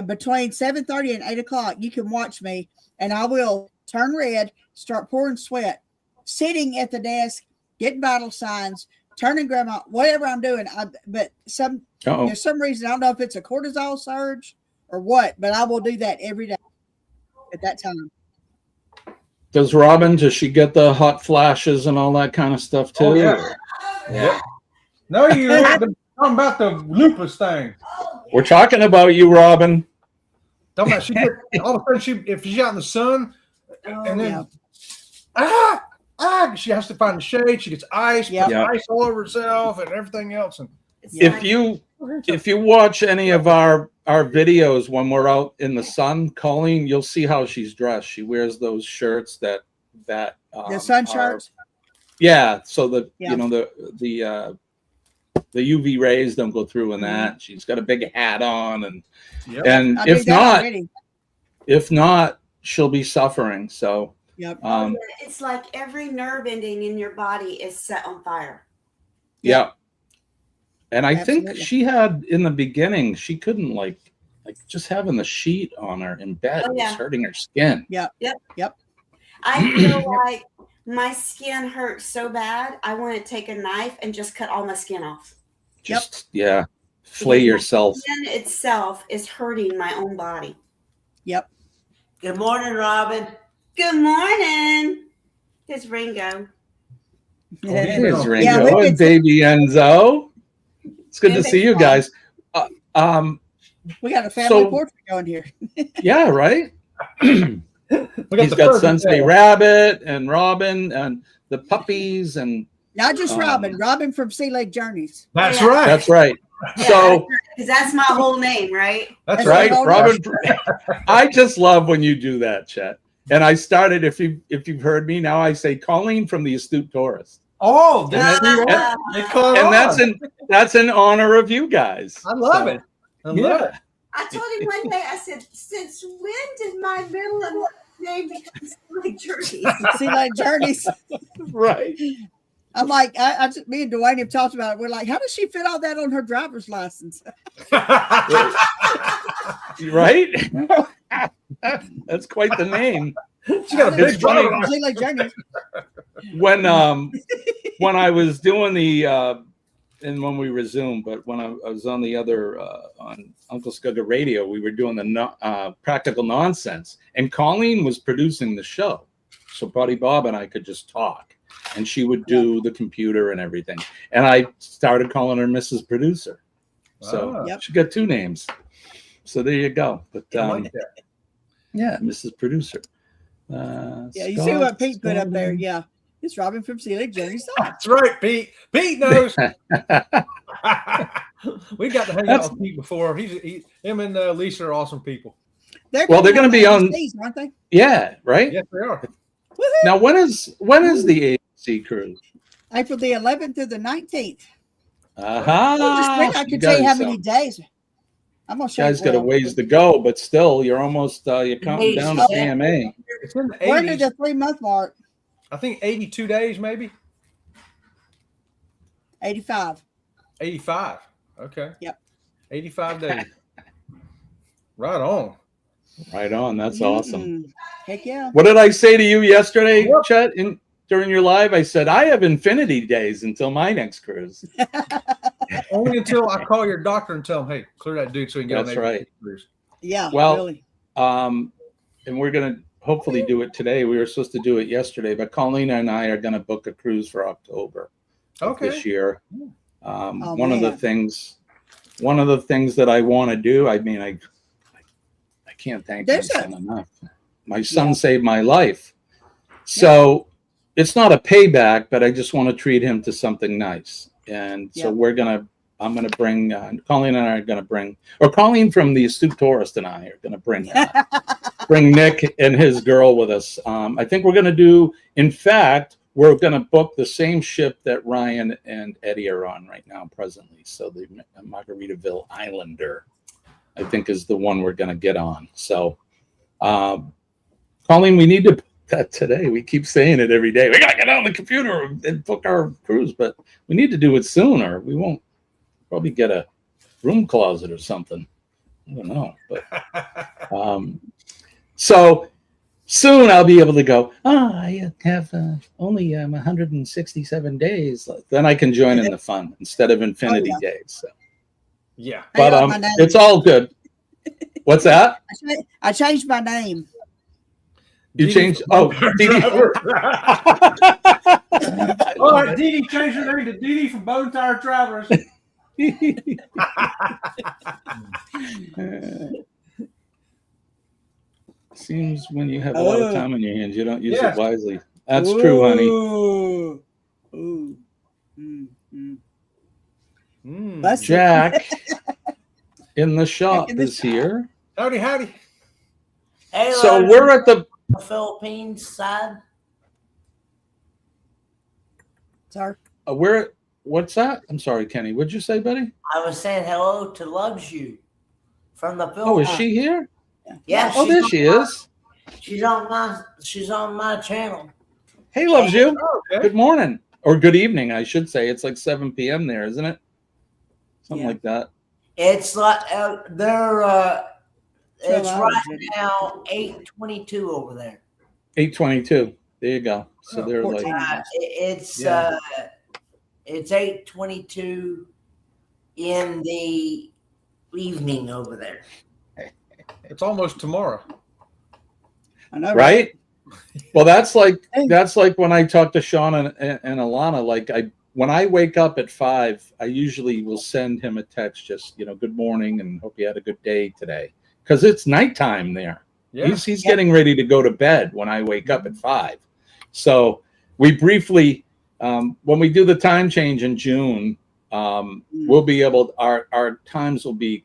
B: between 7:30 and 8 o'clock, you can watch me, and I will turn red, start pouring sweat, sitting at the desk, getting vital signs, turning grandma, whatever I'm doing. But there's some reason, I don't know if it's a cortisol surge or what, but I will do that every day at that time.
A: Does she get the hot flashes and all that kind of stuff too?
C: Oh, yeah. Yeah. No, you're talking about the lupus thing.
A: We're talking about you, Robin.
C: Talking about all of a sudden if she's out in the sun, and then she has to find the shade. She gets ice, ice all over herself, and everything else. And
A: if you watch any of our videos when we're out in the sun, Colleen, you'll see how she's dressed. She wears those shirts that
B: the sun shirts.
A: Yeah, so you know the UV rays don't go through in that. She's got a big hat on, and if not, she'll be suffering. So
G: it's like every nerve ending in your body is set on fire.
A: Yeah. And I think she had in the beginning, she couldn't like just having the sheet on her in bed was hurting her skin.
B: Yep.
G: I feel like my skin hurts so bad. I want to take a knife and just cut all my skin off.
A: Flay yourself.
G: The skin itself is hurting my own body.
B: Yep.
D: Good morning, Robin.
G: Good morning. There's Ringo.
A: There's Ringo and baby Enzo. It's good to see you guys.
B: We got a family portrait going here.
A: Yeah, right? He's got Sensei Rabbit and Robin and the puppies and
B: not just Robin from Sea Lake Journeys.
C: That's right.
A: That's right.
G: Yeah,
A: so
G: because that's my whole name, right?
A: That's right. Robin. I just love when you do that, Chet. And I started, if you've heard me, now I say Colleen from the Astute Tourist.
C: Oh,
A: that's in honor of you guys.
C: I love it. I love it.
G: I told him one day, I said, since when did my middle and name become Sea Lake Journeys?
B: Sea Lake Journeys.
A: Right.
B: I'm like, me and Dwayne have talked about it. We're like, how does she fit all that on her driver's license?
A: Right? That's quite the name.
C: She got a big driver's
B: Sea Lake Journeys.
A: When I was doing the and when we resumed, but when I was on the other on Uncle Skugga Radio, we were doing the Practical Nonsense, and Colleen was producing the show, so Buddy Bob and I could just talk, and she would do the computer and everything, and I started calling her Mrs. Producer, so she got two names. So there you go. But yeah, Mrs. Producer.
B: You see what Pete put up there? Yeah. It's Robin from Sea Lake Journeys.
C: That's right, Pete. Pete knows. We got to hang out with Pete before. Him and Lisa are awesome people.
A: They're going to be on,
B: aren't they?
A: Yeah, right.
C: Yes, they are.
B: Woo-hoo.
A: Now, when is the AAC cruise?
B: April the 11th through the 19th.
A: I
B: can tell you how many days. I'm gonna show you.
A: Guys got a ways to go, but still, you're almost you're counting down to AMA.
C: It's in the 80s.
B: We're under the 3-month mark.
C: I think 82 days, maybe.
B: 85.
C: 85. Okay.
B: Yep.
C: 85 days. Right on.
A: Right on. That's awesome.
B: Heck yeah.
A: What did I say to you yesterday, Chet, during your live? I said, I have infinity days until my next cruise.
C: Only until I call your doctor and tell him, hey, clear that dude so he can get
A: That's
C: on
A: right.
C: cruise.
B: Yeah.
A: Well,
B: really.
A: And we're going to hopefully do it today. We were supposed to do it yesterday, but Colleen and I are going to book a cruise for October of this year. One of the things that I want to do, I mean, I can't thank my son enough. My son saved my life. So it's not a payback, but I just want to treat him to something nice. And so I'm going to bring, Colleen and I are going to bring, or Colleen from the Astute Tourist and I are going to bring bring Nick and his girl with us. I think we're going to do, in fact, we're going to book the same ship that Ryan and Eddie are on right now presently. So the Margaritaville Islander, I think, is the one we're going to get on. So, Colleen, we need to book that today. We keep saying it every day. We got to get on the computer and book our cruise, but we need to do it sooner. We won't probably get a room closet or something. I don't know, but so soon I'll be able to go, I have only 167 days. Then I can join in the fun instead of infinity days. So.
C: Yeah.
A: But it's all good. What's that?
B: I changed my name.
A: You changed? Oh, Dee
C: All right, Dee Dee changed her name to Dee Dee from Bone Tire Travelers.
A: Seems when you have a lot of time on your hands, you don't use it wisely. That's true, honey.
B: Ooh.
A: Jack in the shop is here.
C: Howdy, howdy.
D: Hey,
A: So we're at the
D: Philippines side.
B: Sorry.
A: What's that? I'm sorry, Kenny. What'd you say, buddy?
D: I was saying hello to Loves You from the Philippines.
A: Oh, is she here?
D: Yeah.
A: Oh, there she is.
D: She's on my channel.
A: Hey, Loves You.
C: Okay.
A: Good morning. Or good evening, I should say. It's like 7 p.m. there, isn't it? Something like that.
D: It's like it's right
B: hours.
D: now 8:22 over there.
A: 8:22. There you go. So they're
B: 14
A: like,
B: hours.
D: It's 8:22 in the evening over there.
C: It's almost tomorrow.
B: I know,
A: right? Well, that's like when I talk to Sean and Alana. Like when I wake up at 5, I usually will send him a text, just good morning and hope you had a good day today, because it's nighttime there.
C: Yeah.
A: He's getting ready to go to bed when I wake up at 5. So we briefly, when we do the time change in June, we'll be able. Our times will be.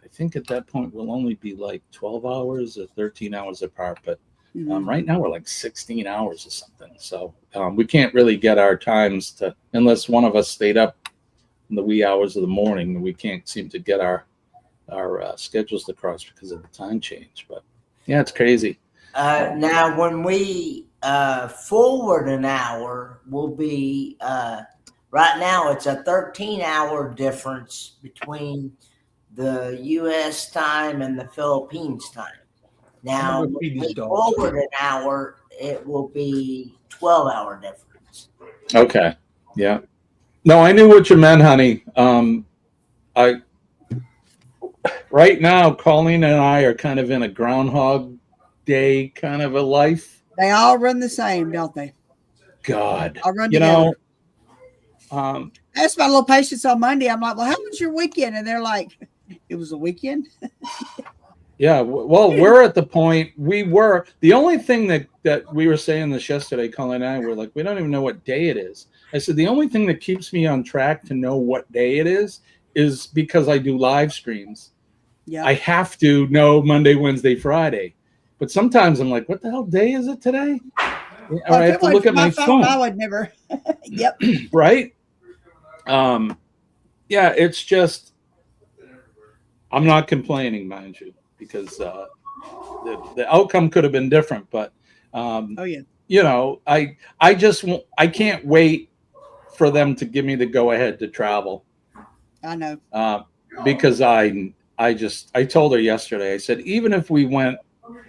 A: I think at that point we'll only be like 12 hours or 13 hours apart, but right now we're like 16 hours or something. So we can't really get our times to, unless one of us stayed up in the wee hours of the morning. We can't seem to get our schedules to cross because of the time change. But yeah, it's crazy.
D: Now, when we forward an hour, will be right now. It's a 13-hour difference between the U.S. time and the Philippines time. Now, when we forward an hour, it will be 12-hour difference.
A: Okay. Yeah. No, I knew what you meant, honey. Right now, Colleen and I are kind of in a Groundhog Day kind of a life.
B: They all run the same, don't they?
A: God,
B: I'll run together.
A: I
B: asked my little patients on Monday. I'm like, well, how was your weekend? And they're like, it was a weekend.
A: Yeah, well, we're at the point the only thing that we were saying this yesterday, Colleen and I were like, we don't even know what day it is. I said, the only thing that keeps me on track to know what day it is because I do live streams.
B: Yeah.
A: I have to know Monday, Wednesday, Friday. But sometimes I'm like, what the hell day is it today? Or I have to look at my phone.
B: I would never. Yep.
A: Right? Yeah, it's just, I'm not complaining, mind you, because the outcome could have been different. But, I can't wait for them to give me the go ahead to travel.
B: I know.
A: Because I told her yesterday, I said, even if we went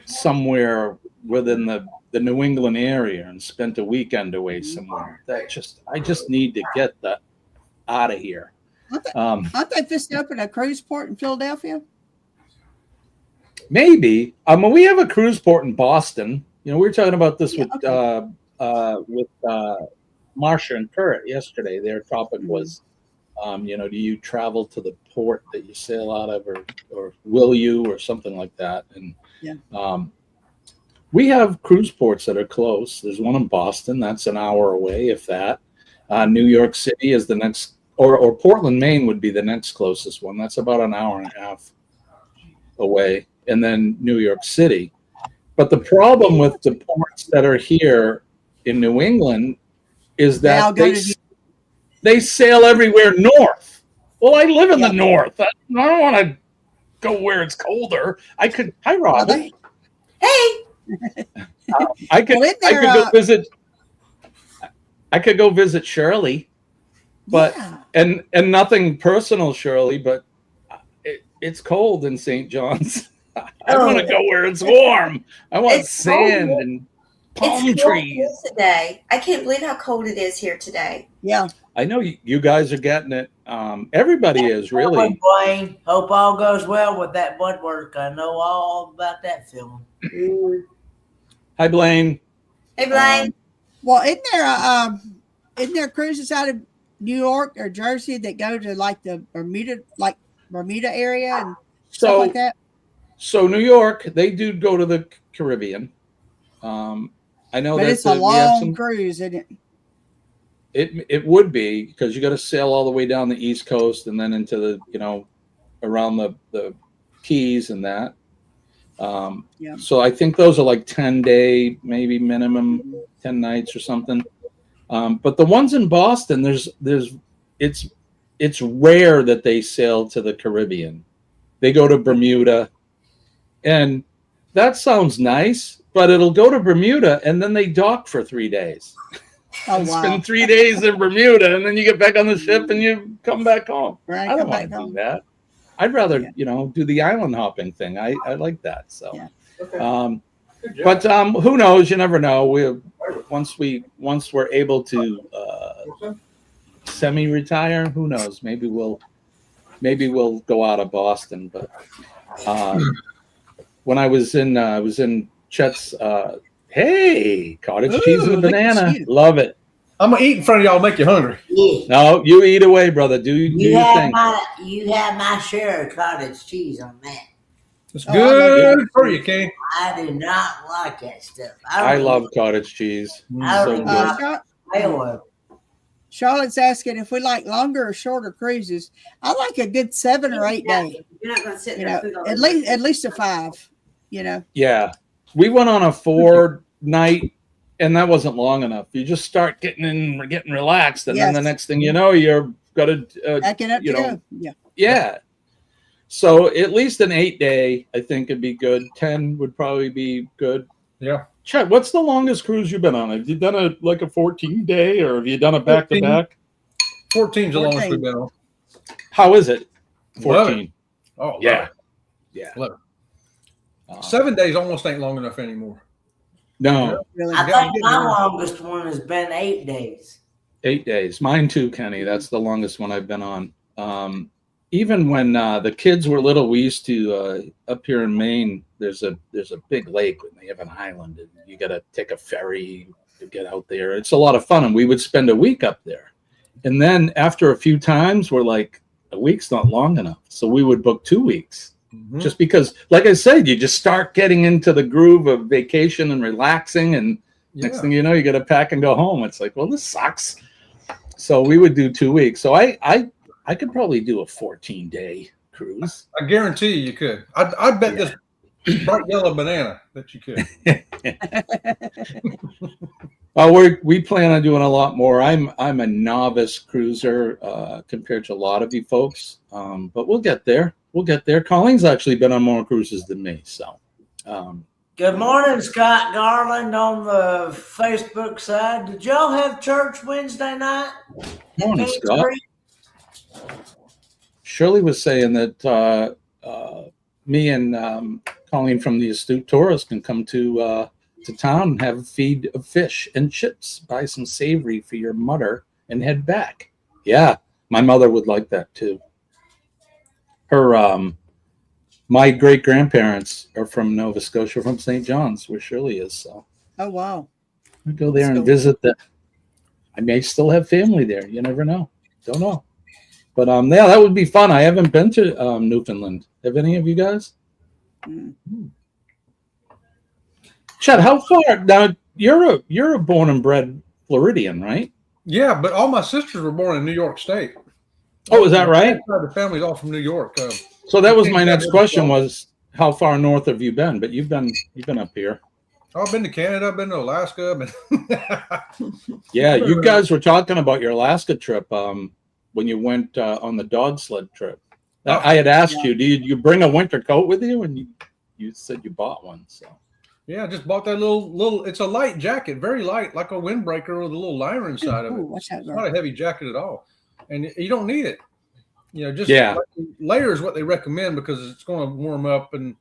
A: somewhere within the New England area and spent a weekend away somewhere, I just need to get that out of here.
B: Aren't they fisting up in a cruise port in Philadelphia?
A: Maybe. We have a cruise port in Boston. We were talking about this with Marsha and Kurt yesterday. Their topic was, do you travel to the port that you sail out of, or will you, or something like that? And we have cruise ports that are close. There's one in Boston that's an hour away, if that. New York City is the next, or Portland, Maine would be the next closest one. That's about an hour and a half away. And then New York City. But the problem with the ports that are here in New England is that they sail everywhere north. Well, I live in the north. I don't want to go where it's colder. I could. Hi, Robin.
G: Hey.
A: I could go visit. I could go visit Shirley, but and nothing personal, Shirley, but it's cold in St. John's. I want to go where it's warm. I want sand and palm trees
G: today. I can't believe how cold it is here today.
B: Yeah,
A: I know you guys are getting it. Everybody is really.
D: Blaine, hope all goes well with that blood work. I know all about that feeling.
A: Hi, Blaine.
G: Hey, Blaine.
B: Well, isn't there cruises out of New York or Jersey that go to like the Bermuda area and stuff like that?
A: So New York, they do go to the Caribbean. I know
B: but it's a long cruise, isn't it?
A: It would be, because you got to sail all the way down the East Coast and then into the around the Keys and that. So I think those are like 10-day, maybe minimum 10 nights or something. But the ones in Boston, it's rare that they sail to the Caribbean. They go to Bermuda, and that sounds nice, but it'll go to Bermuda and then they dock for 3 days.
B: Oh, wow.
A: Spend 3 days in Bermuda, and then you get back on the ship and you come back home.
B: Right,
A: I don't want to do that. I'd rather, do the island hopping thing. I like that. So, but who knows? You never know. Once we're able to semi-retire, who knows? Maybe we'll go out of Boston. But when I was in Chet's. Hey, cottage cheese and a banana. Love it.
C: I'm gonna eat in front of y'all, make you hungry.
D: Yeah.
A: No, you eat away, brother. Do your thing.
D: You have my share of cottage cheese on that.
C: It's good for you, Kenny.
D: I do not like that stuff.
A: I love cottage cheese.
D: So good.
B: Charlotte's asking if we like longer or shorter cruises. I like a good 7 or 8 day.
G: You're not going to sit there.
B: At least a 5.
A: Yeah, we went on a 4-night, and that wasn't long enough. You just start getting relaxed, and then the next thing you know, you're got to yeah. So at least an 8-day, I think, would be good. 10 would probably be good.
C: Yeah.
A: Chet, what's the longest cruise you've been on? Have you done a 14-day, or have you done a back-to-back?
C: 14's the longest we've been on.
A: How is it? 14.
C: 11. Oh,
A: yeah.
C: 11. 7 days almost ain't long enough anymore.
A: No.
B: Really
D: I think my longest one has been 8 days.
A: 8 days. Mine too, Kenny. That's the longest one I've been on. Even when the kids were little, we used to up here in Maine. There's a big lake, and they have an island, and you got to take a ferry to get out there. It's a lot of fun, and we would spend a week up there. And then after a few times, we're like, a week's not long enough, so we would book 2 weeks. Just because, like I said, you just start getting into the groove of vacation and relaxing, and next thing you know, you got to pack and go home. It's like, well, this sucks. So we would do 2 weeks. So I could probably do a 14-day cruise.
C: I guarantee you could. I'd bet this bright yellow banana that you could.
A: We plan on doing a lot more. I'm a novice cruiser compared to a lot of you folks, but we'll get there. Colleen's actually been on more cruises than me. So,
D: good morning, Scott Garland on the Facebook side. Did y'all have church Wednesday night?
A: Morning, Scott. Shirley was saying that me and Colleen from the Astute Tourist can come to town and have a feed of fish and chips, buy some savory for your mother, and head back. Yeah, my mother would like that too. My great grandparents are from Nova Scotia, from St. John's, where Shirley is. So,
B: oh wow,
A: I go there and visit them. I may still have family there. You never know. Don't know. But yeah, that would be fun. I haven't been to Newfoundland. Have any of you guys? Chad, how far now? You're a born and bred Floridian, right?
C: Yeah, but all my sisters were born in New York State.
A: Oh, is that right?
C: The family's all from New York.
A: So that was my next question: was how far north have you been? But you've been up here.
C: I've been to Canada. I've been to Alaska.
A: Yeah, you guys were talking about your Alaska trip when you went on the dog sled trip. I had asked you, did you bring a winter coat with you? And you said you bought one. So
C: yeah, I just bought that little. It's a light jacket, very light, like a windbreaker with a little liner inside of it. It's not a heavy jacket at all, and you don't need it. Just layers what they recommend because it's going to warm up, and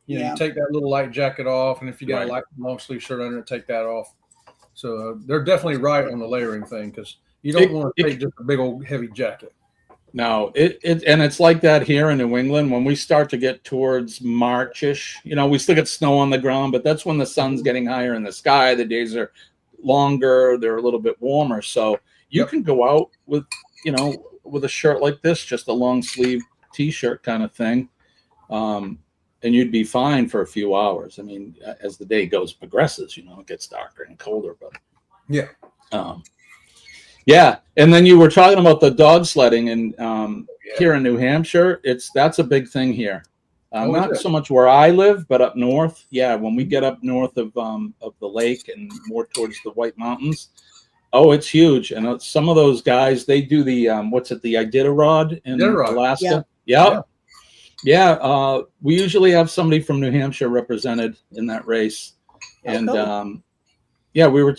C: you take that little light jacket off, and if you got a light long sleeve shirt under it, take that off. So they're definitely right on the layering thing because you don't want to take just a big old heavy jacket.
A: No, and it's like that here in New England when we start to get towards March-ish. We still get snow on the ground, but that's when the sun's getting higher in the sky. The days are longer; they're a little bit warmer, so you can go out with with a shirt like this, just a long sleeve T-shirt kind of thing, and you'd be fine for a few hours. I mean, as the day progresses, it gets darker and colder, but yeah. And then you were talking about the dog sledding, and here in New Hampshire, that's a big thing here. Not so much where I live, but up north. Yeah, when we get up north of the lake and more towards the White Mountains, it's huge. And some of those guys, they do the the Iditarod in Alaska. Yeah. We usually have somebody from New Hampshire represented in that race, and we were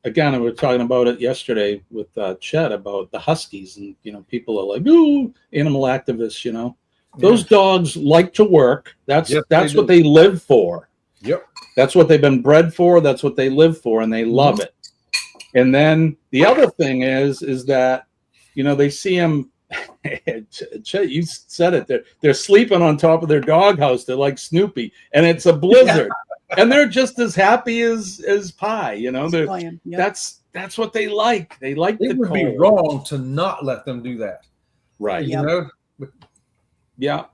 A: Again, we were talking about it yesterday with Chet about the Huskies, and people are like, "Ooh, animal activists." Those dogs like to work. That's what they live for.
C: Yep,
A: that's what they've been bred for. That's what they live for, and they love it. And then the other thing is that they see them. Chet, you said it. They're sleeping on top of their doghouse. They're like Snoopy, and it's a blizzard. And they're just as happy as pie, That's what they like. They like the cold. It would be
C: wrong to not let them do that,
A: right? Yeah.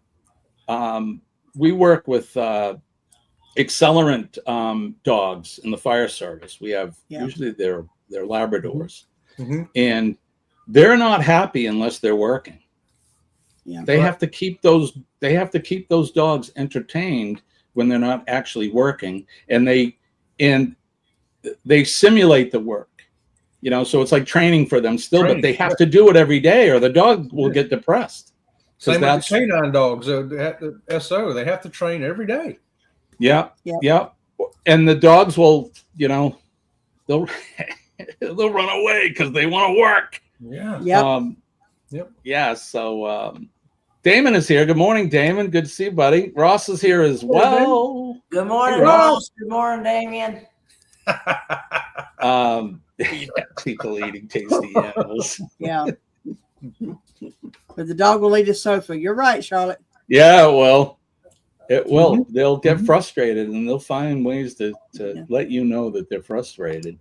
A: We work with accelerant dogs in the fire service. We have usually they're Labradors, and they're not happy unless they're working. Yeah, they have to keep those. They have to keep those dogs entertained when they're not actually working, and they simulate the work, so it's like training for them still, but they have to do it every day or the dog will get depressed.
C: Same with the canine dogs, SO, they have to train every day.
A: Yeah. And the dogs will, they'll run away because they want to work. Yeah. So Damon is here. Good morning, Damon. Good to see you, buddy. Ross is here as well.
D: Good morning, Ross. Good morning, Damien.
A: People eating tasty animals.
B: Yeah. But the dog will eat a sofa. You're right, Charlotte.
A: Yeah, well, it will. They'll get frustrated, and they'll find ways to let you know that they're frustrated.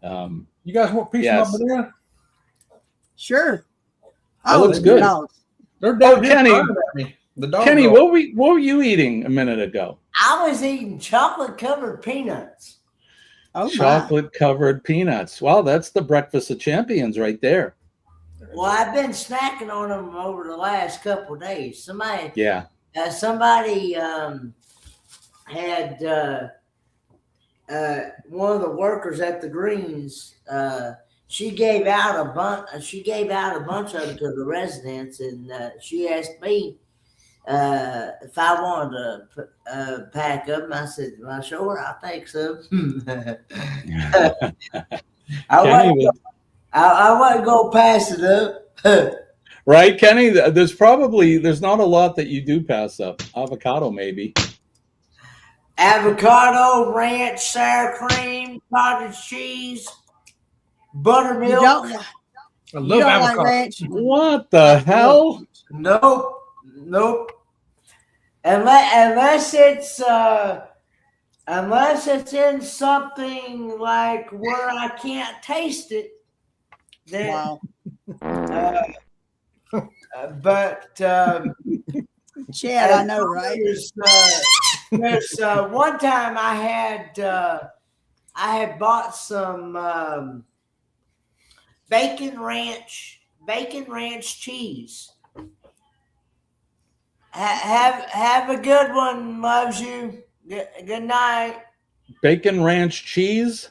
C: You guys want a piece of my banana?
B: Sure.
A: That looks good. Kenny, Kenny, what were you eating a minute ago?
D: I was eating chocolate-covered peanuts.
A: Chocolate-covered peanuts. Wow, that's the breakfast of champions right there.
D: Well, I've been snacking on them over the last couple of days. Somebody had one of the workers at the Greens. She gave out a bunch. She gave out a bunch of them to the residents, and she asked me if I wanted to pack up. And I said, "Well, sure, I think so." I wasn't gonna pass it up.
A: Right, Kenny? There's not a lot that you do pass up. Avocado, maybe.
D: Avocado, ranch, sour cream, cottage cheese, buttermilk.
C: I love avocado.
B: Like ranch.
A: What the hell?
D: Nope. Unless it's in something like where I can't taste it. Then,
B: wow.
D: But
B: Chad, I know, right?
D: There's one time I had bought some bacon ranch cheese. Have a good one. Loves you. Good night.
A: Bacon ranch cheese.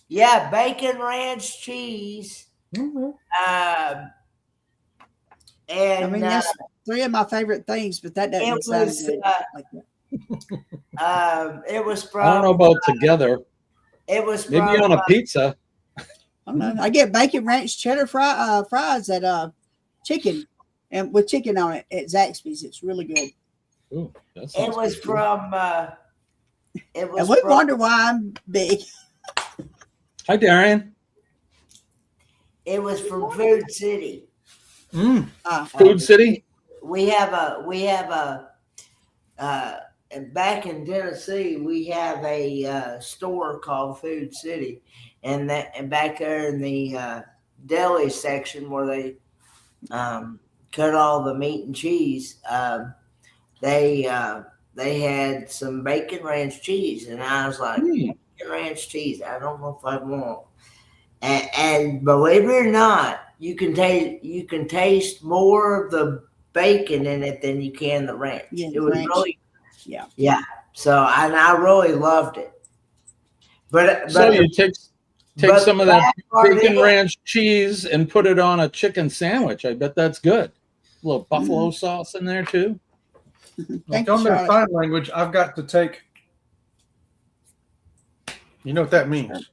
D: Yeah, bacon ranch cheese.
C: Mhm.
D: And
B: I mean, that's 3 of my favorite things, but that doesn't
D: it
B: sound
D: was
B: good. Like that.
D: it was from.
A: I don't know about together.
D: It was
A: Maybe
D: from
A: on a pizza.
B: I don't know. I get bacon ranch cheddar fries at chicken and with chicken on it at Zaxby's. It's really good.
A: Ooh, that
D: It
A: sounds
D: was
A: good.
D: from. It was.
B: And we
D: from,
B: wonder why I'm big.
A: Hi, Darian.
D: It was from Food City.
C: Mm.
A: Food City.
D: We have a. Back in Tennessee, we have a store called Food City, and back there in the deli section where they cut all the meat and cheese, they had some bacon ranch cheese, and I was like, bacon ranch cheese. I don't know if I want. And believe it or not, you can taste more of the bacon in it than you can the ranch.
B: Yeah,
D: it was
B: ranch.
D: really.
B: Yeah.
D: So I really loved it. But
A: So you take
D: but
A: some of
D: the
A: that
D: bad part
A: bacon
D: is-
A: ranch cheese and put it on a chicken sandwich. I bet that's good. A little buffalo sauce in there too.
B: Thank
C: On
B: you,
C: their
B: Charlotte.
C: sign language, I've got to take. You know what that means? It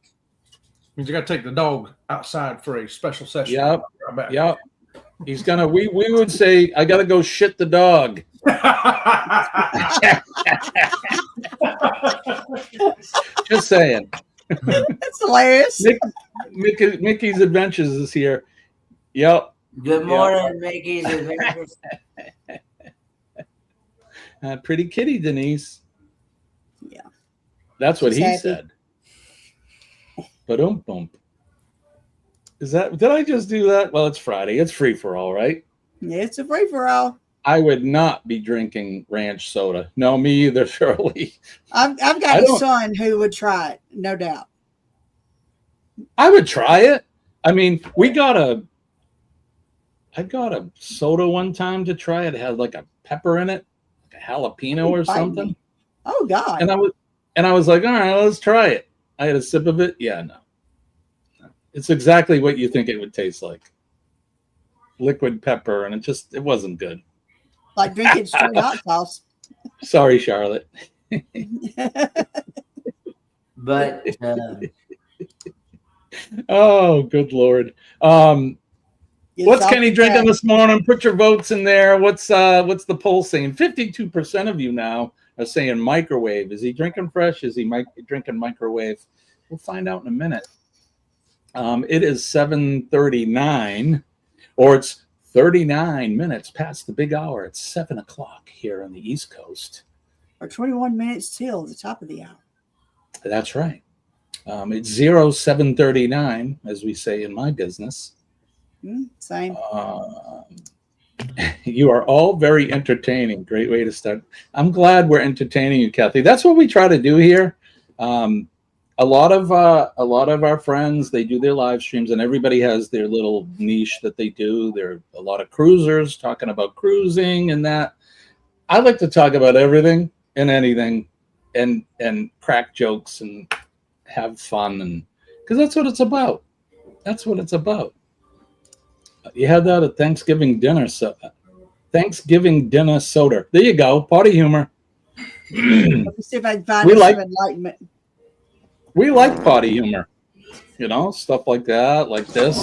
C: means you got to take the dog outside for a special session.
A: Yep.
C: Right back.
A: Yep. He's gonna. We would say, I gotta go shit the dog. Just saying.
B: That's hilarious.
A: Mickey's Adventures is here. Yep.
D: Good morning, Mickey's Adventures.
A: Pretty kitty, Denise.
B: Yeah.
A: That's what
B: She's
A: he
B: happy.
A: said. Ba-dum-bump. Did I just do that? Well, it's Friday. It's free for all, right?
B: Yeah, it's a free for all.
A: I would not be drinking ranch soda. No, me either, Shirley.
B: I've got a son who would try it, no doubt.
A: I would try it. I mean, I got a soda one time to try it. It had like a pepper in it, like a jalapeno or something.
B: Me. Oh God.
A: And I was like, all right, let's try it. I had a sip of it. Yeah, no. It's exactly what you think it would taste like. Liquid pepper, and it wasn't good.
B: Like drinking straight hot sauce.
A: Sorry, Charlotte.
D: But
A: Oh, good Lord. What's Kenny drinking this morning? Put your votes in there. What's the poll saying? 52% of you now are saying microwave. Is he drinking fresh? Is he drinking microwave? We'll find out in a minute. It is 7:39, or it's 39 minutes past the big hour. It's 7 o'clock here on the East Coast.
B: Or 21 minutes till the top of the hour.
A: That's right. It's 0739, as we say in my business.
B: Same.
A: You are all very entertaining. Great way to start. I'm glad we're entertaining you, Kathy. That's what we try to do here. A lot of our friends, they do their live streams, and everybody has their little niche that they do. There are a lot of cruisers talking about cruising and that. I like to talk about everything and anything, and crack jokes and have fun, and because that's what it's about. That's what it's about. You had that at Thanksgiving dinner. Thanksgiving dinner soda. There you go. Party humor.
B: Let me see if I can find some enlightenment.
A: We like potty humor, stuff like that, like this.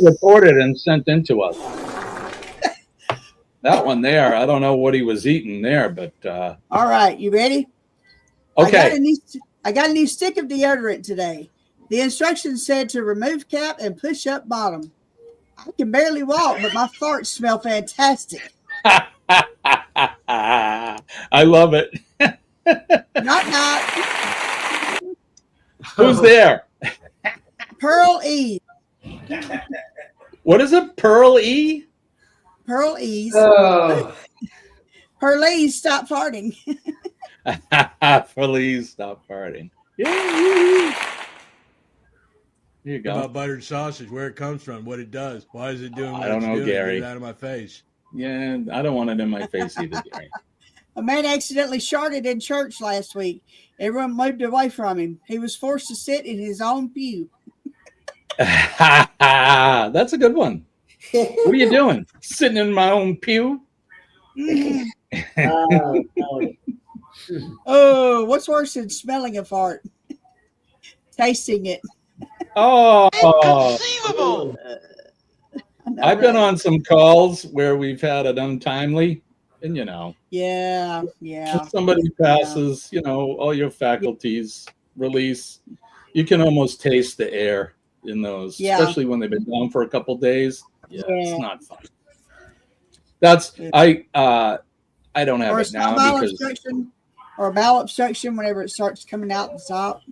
A: Recorded and sent into us. That one there, I don't know what he was eating there, but
B: all right, you ready?
A: Okay.
B: I got a new stick of deodorant today. The instructions said to remove cap and push up bottom. I can barely walk, but my farts smell fantastic.
A: I love it.
B: Knock.
A: Who's there?
B: Pearl E.
A: What is it? Pearl E?
B: Pearl E's.
D: Oh.
B: Please stop farting.
A: Please stop farting. Yeah. Here you go.
H: About buttered sausage, where it comes from, what it does. Why is it doing what
A: I don't
H: it's
A: know,
H: doing?
A: Gary.
H: Get it out of my face.
A: Yeah, I don't want it in my face either, Gary.
B: A man accidentally sharted in church last week. Everyone moved away from him. He was forced to sit in his own pew.
A: That's a good one. What are you doing? Sitting in my own pew?
B: Oh, what's worse than smelling a fart? Tasting it.
A: Oh,
I: Inconceivable!
A: I've been on some calls where we've had it untimely, and
B: Yeah.
A: if somebody passes, all your faculties release. You can almost taste the air in those, especially when they've been down for a couple days. Yeah, it's not fun. That's I don't have it now because
B: or bowel obstruction whenever it starts coming out the top.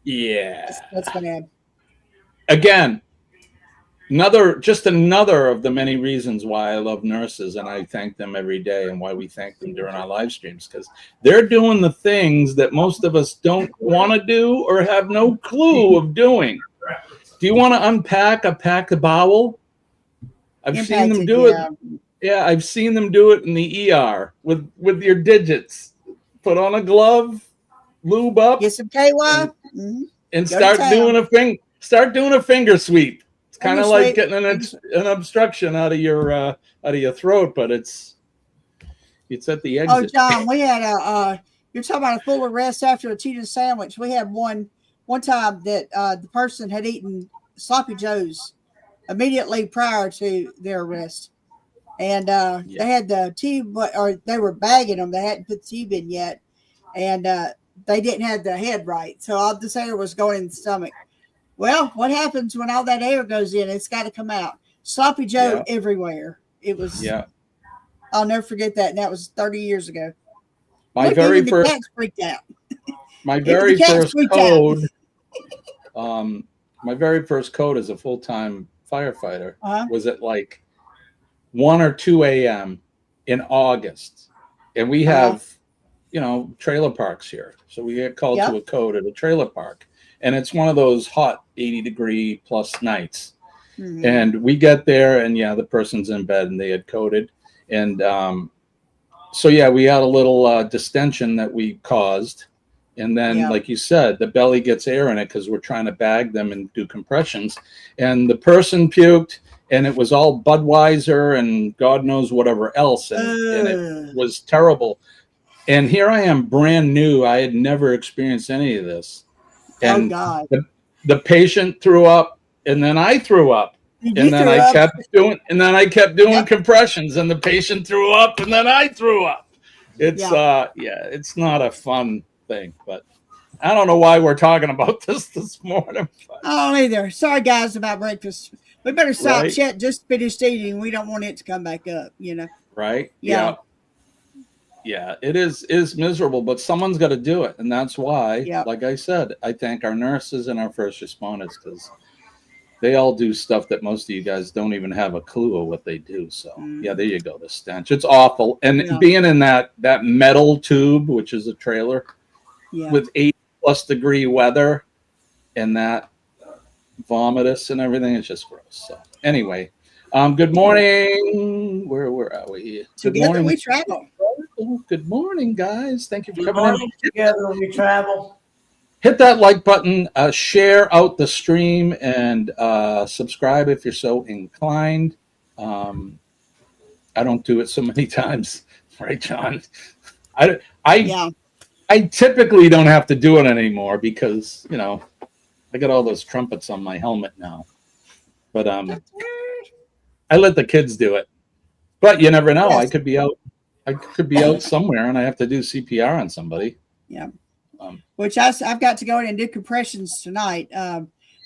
A: Yeah,
B: that's bad.
A: Again, another of the many reasons why I love nurses, and I thank them every day, and why we thank them during our live streams, because they're doing the things that most of us don't want to do or have no clue of doing. Do you want to unpack a pack of bowel? I've seen them do it. Yeah, I've seen them do it in the ER with your digits. Put on a glove, lube up,
B: get some KY,
A: and start doing a finger sweep. It's kind of like getting an obstruction out of your throat, but it's at the exit.
B: Oh, John, we had you're talking about a full arrest after a cheetah sandwich. We had one time that the person had eaten sloppy joes immediately prior to their arrest, and they had the tube, or they were bagging them. They hadn't put the tube in yet, and they didn't have the head right, so all this air was going in the stomach. Well, what happens when all that air goes in? It's got to come out. Sloppy Joe everywhere. It was. Yeah. I'll never forget that. And that was 30 years ago.
A: My very first cats freaked out. My very first code. My very first code as a full-time firefighter was at like 1 or 2 a.m. in August, and we have, trailer parks here, so we get called to a code at a trailer park. And it's one of those hot 80-degree plus nights. Mm-hmm. And we get there, and the person's in bed, and they had coded. And we had a little distension that we caused. And then, like you said, the belly gets air in it because we're trying to bag them and do compressions. And the person puked, and it was all Budweiser and God knows whatever else. And it was terrible. And here I am, brand new. I had never experienced any of this. And the patient threw up, and then I threw up, and then I kept doing compressions, and the patient threw up, and then I threw up. It's it's not a fun thing, but I don't know why we're talking about this morning. But.
B: I don't either. Sorry, guys, about breakfast. We better stop. Chet just finished eating. We don't want it to come back up.
A: Right? Yeah. Yeah, it is miserable, but someone's got to do it. And that's why, like I said, I thank our nurses and our first responders, because they all do stuff that most of you guys don't even have a clue of what they do. So, there you go. The stench. It's awful. And being in that metal tube, which is a trailer, with 80+ degree weather and that vomitus and everything, it's just gross. So, anyway. Good morning. Where are we? Good
B: Together
A: morning.
B: We travel.
A: Good morning, guys. Thank you for coming in.
D: Together we travel.
A: Hit that like button, share out the stream, and subscribe if you're so inclined. I don't do it so many times, right, John? I typically don't have to do it anymore because I got all those trumpets on my helmet now. But I let the kids do it, but you never know. I could be out somewhere, and I have to do CPR on somebody.
B: Yeah. Which I've got to go in and do compressions tonight.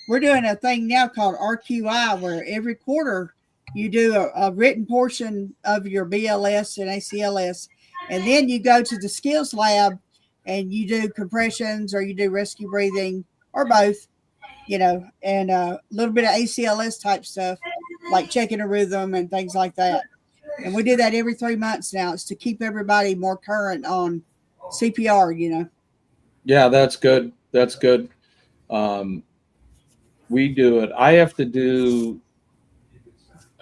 B: We're doing a thing now called RQI, where every quarter you do a written portion of your BLS and ACLS, and then you go to the skills lab and you do compressions, or you do rescue breathing, or both. And a little bit of ACLS type stuff, like checking a rhythm and things like that. And we do that every 3 months now. It's to keep everybody more current on CPR,
A: Yeah, that's good. That's good. We do it. I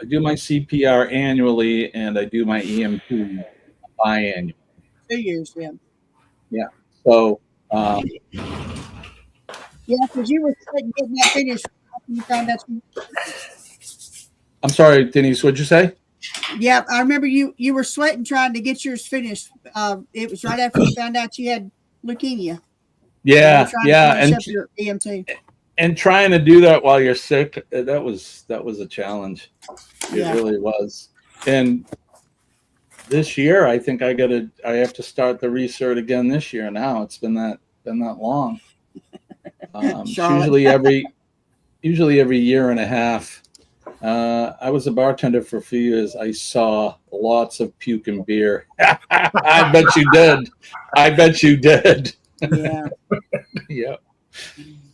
A: do my CPR annually, and I do my EMT biannually.
B: 2 years, yeah.
A: Yeah. So,
B: Yeah, because you were getting that finished. You found out.
A: I'm sorry, Denise, what'd you say?
B: Yeah, I remember you were sweating trying to get yours finished. It was right after you found out you had leukemia.
A: Yeah, yeah,
B: and your EMT.
A: And trying to do that while you're sick, that was a challenge. It really was. And this year, I think I have to start the recert again this year. Now it's been that long. It's usually every year and a half. I was a bartender for a few years. I saw lots of puke and beer. I bet you did.
B: Yeah.
A: Yeah.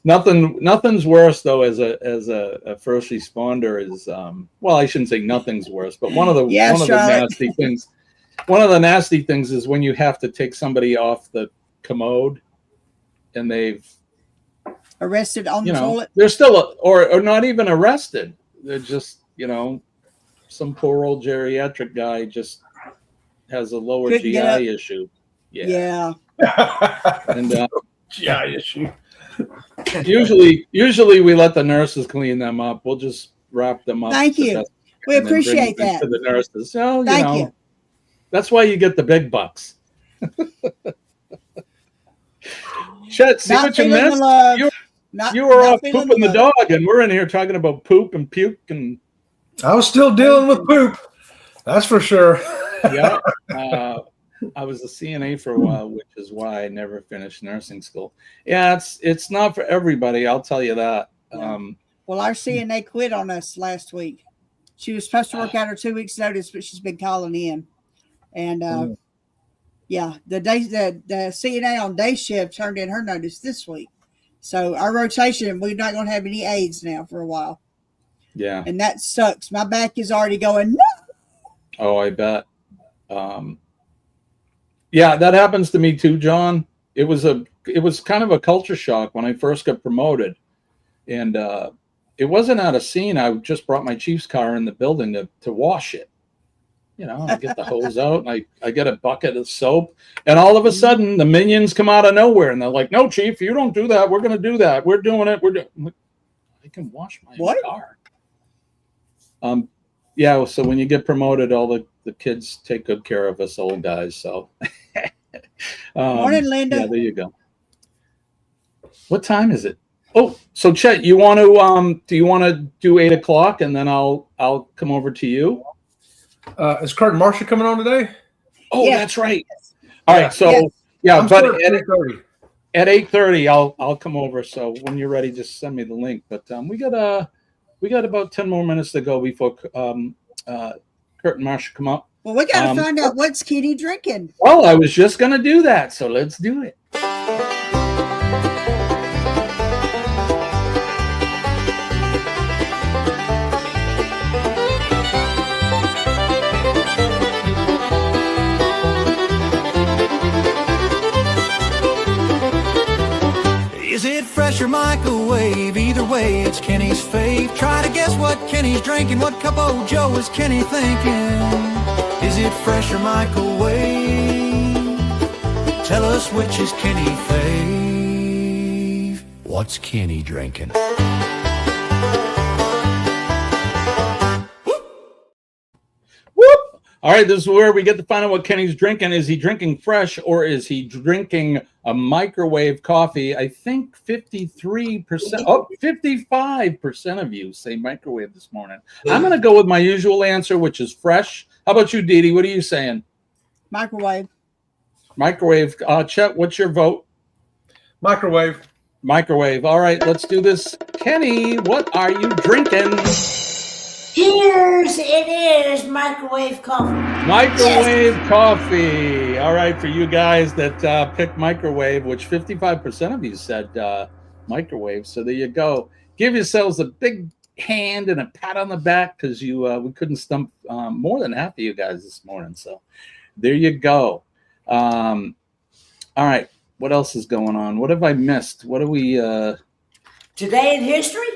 A: Nothing's worse though as a first responder is well, I shouldn't say nothing's worse, but one of the nasty things is when you have to take somebody off the commode and they've
B: arrested on the toilet.
A: They're still or not even arrested. They're just, some poor old geriatric guy just has a lower GI issue. Yeah. And
C: GI issue.
A: Usually we let the nurses clean them up. We'll just wrap them up.
B: Thank you. We appreciate that.
A: To the nurses. So,
B: Thank you.
A: That's why you get the big bucks. Chet, see what you missed? You were off pooping the dog, and we're in here talking about poop and puke. And
C: I was still dealing with poop. That's for sure.
A: Yeah. I was a CNA for a while, which is why I never finished nursing school. Yeah, it's not for everybody. I'll tell you that.
B: Well, our CNA quit on us last week. She was supposed to work out her 2 weeks notice, but she's been calling in. And the CNA on day shift turned in her notice this week. So our rotation, we're not going to have any aides now for a while.
A: Yeah. And
B: that sucks. My back is already going, no.
A: Oh, I bet. Yeah, that happens to me too, John. It was kind of a culture shock when I first got promoted. And it wasn't at a scene. I just brought my chief's car in the building to wash it. I get the hose out and I get a bucket of soap. And all of a sudden, the minions come out of nowhere. And they're like, no, Chief, you don't do that. We're going to do that. We're doing it. I can wash my car. Yeah, so when you get promoted, all the kids take good care of us old guys. So,
B: morning, Linda.
A: Yeah, there you go. What time is it? Oh, so Chet, do you want to do 8 o'clock and then I'll come over to you?
C: Is Kurt and Marcia coming on today?
A: Oh, that's right. All right, so but at 8:30, I'll come over. So when you're ready, just send me the link. But we got about 10 more minutes to go before Kurt and Marcia come up.
B: Well, we got to find out what's Kenny drinking.
A: Well, I was just gonna do that, so let's do it.
F: Is it fresh or microwave? Either way, it's Kenny's fave. Try to guess what Kenny's drinking. What cup of Joe is Kenny thinking? Is it fresh or microwave? Tell us which is Kenny fave. What's Kenny drinking?
A: All right, this is where we get to find out what Kenny's drinking. Is he drinking fresh or is he drinking a microwave coffee? I think 55% of you say microwave this morning. I'm going to go with my usual answer, which is fresh. How about you, Dee Dee? What are you saying?
B: Microwave.
A: Microwave. Chet, what's your vote?
C: Microwave.
A: Microwave. All right, let's do this. Kenny, what are you drinking?
D: It is microwave coffee.
A: Microwave coffee. All right, for you guys that picked microwave, which 55% of you said microwave. So there you go. Give yourselves a big hand and a pat on the back because we couldn't stump more than half of you guys this morning. So there you go. All right, what else is going on? What have I missed? What are we?
D: Today in history?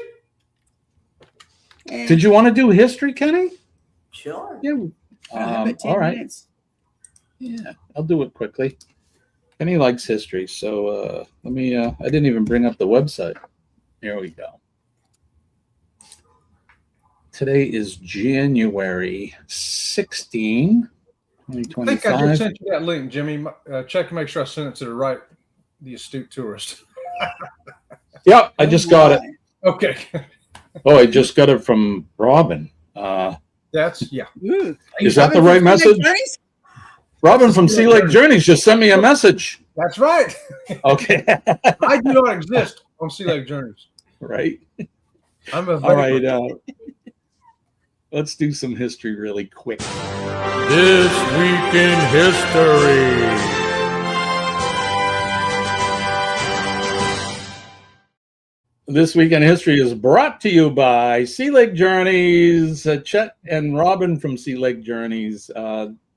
A: Did you want to do history, Kenny?
D: Sure.
A: Yeah.
B: About 10
A: all right.
B: minutes.
A: Yeah, I'll do it quickly. Kenny likes history, so let me. I didn't even bring up the website. Here we go. Today is January 16,
C: I think I
A: 2025.
C: just sent you that link, Jimmy. Check to make sure I sent it to the astute tourist.
A: Yep, I just got it.
C: Okay.
A: Oh, I just got it from Robin.
C: That's yeah.
B: Ooh.
A: Is that the right message? Robin from Sea Lake Journeys just sent me a message.
C: That's right.
A: Okay.
C: I do not exist on Sea Lake Journeys.
A: Right.
C: I'm a
A: All right. Let's do some history really quick.
H: This Week in History.
A: This Week in History is brought to you by Sea Lake Journeys. Chet and Robin from Sea Lake Journeys.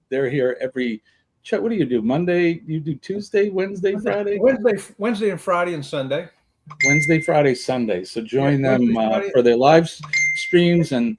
A: They're here every. Chet, what do you do? Monday? You do Tuesday, Wednesday, Friday?
C: Wednesday and Friday and Sunday.
A: Wednesday, Friday, Sunday. So join them
C: Friday.
A: for their live streams. And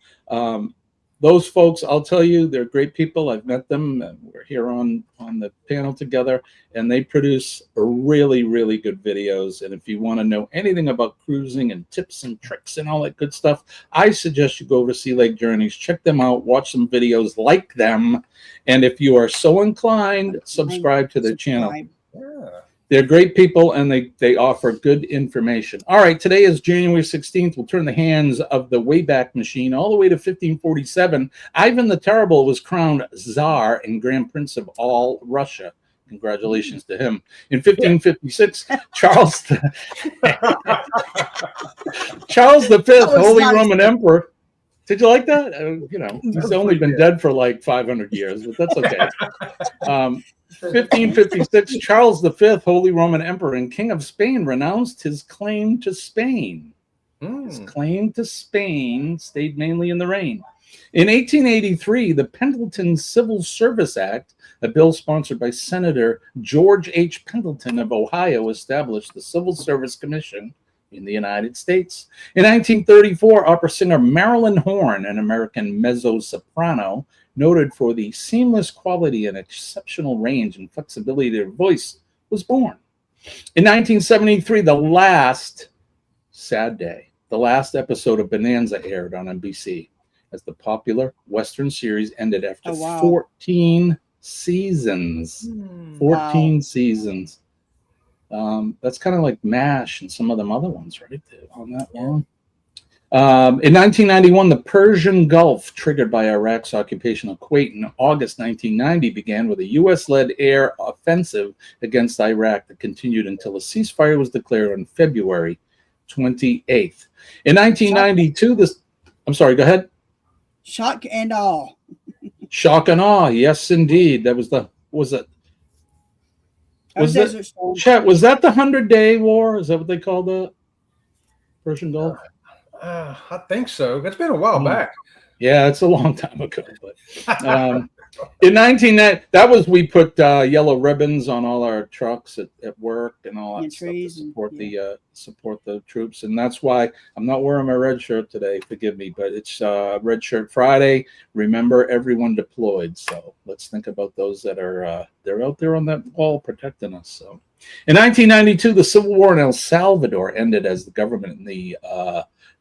A: those folks, I'll tell you, they're great people. I've met them. We're here on the panel together, and they produce really, really good videos. And if you want to know anything about cruising and tips and tricks and all that good stuff, I suggest you go over to Sea Lake Journeys, check them out, watch some videos like them. And if you are so inclined, subscribe to their channel.
C: Yeah.
A: They're great people, and they offer good information. All right, today is January 16th. We'll turn the hands of the Wayback Machine all the way to 1547. Ivan the Terrible was crowned Tsar and Grand Prince of all Russia. Congratulations to him. In 1556, Charles V, Holy Roman Emperor. Did you like that? He's only been dead for like 500 years, but that's okay. 1556, Charles V, Holy Roman Emperor and King of Spain, renounced his claim to Spain. His claim to Spain stayed mainly in the reign. In 1883, the Pendleton Civil Service Act, a bill sponsored by Senator George H. Pendleton of Ohio, established the Civil Service Commission in the United States. In 1934, opera singer Marilyn Horne, an American mezzo-soprano, noted for the seamless quality and exceptional range and flexibility of her voice, was born. In 1973, the last episode of Bonanza aired on NBC as the popular Western series ended after 14 seasons. 14 seasons. That's kind of like MASH and some of them other ones, right? On that long. In 1991, the Persian Gulf, triggered by Iraq's occupation of Kuwait in August 1990, began with a U.S.-led air offensive against Iraq that continued until a ceasefire was declared on February 28th. In 1992, I'm sorry, go ahead.
B: Shock and awe.
A: Shock and awe, yes, indeed. That was Chet, was that the 100-Day War? Is that what they called the Persian Gulf?
C: I think so. That's been a while back.
A: Yeah, it's a long time ago. But in 1990, that was we put yellow ribbons on all our trucks at work and all that stuff to support the troops. And that's why I'm not wearing my red shirt today. Forgive me, but it's Red Shirt Friday. Remember everyone deployed. So let's think about those that are they're out there on that wall protecting us. So in 1992, the Civil War in El Salvador ended as the government in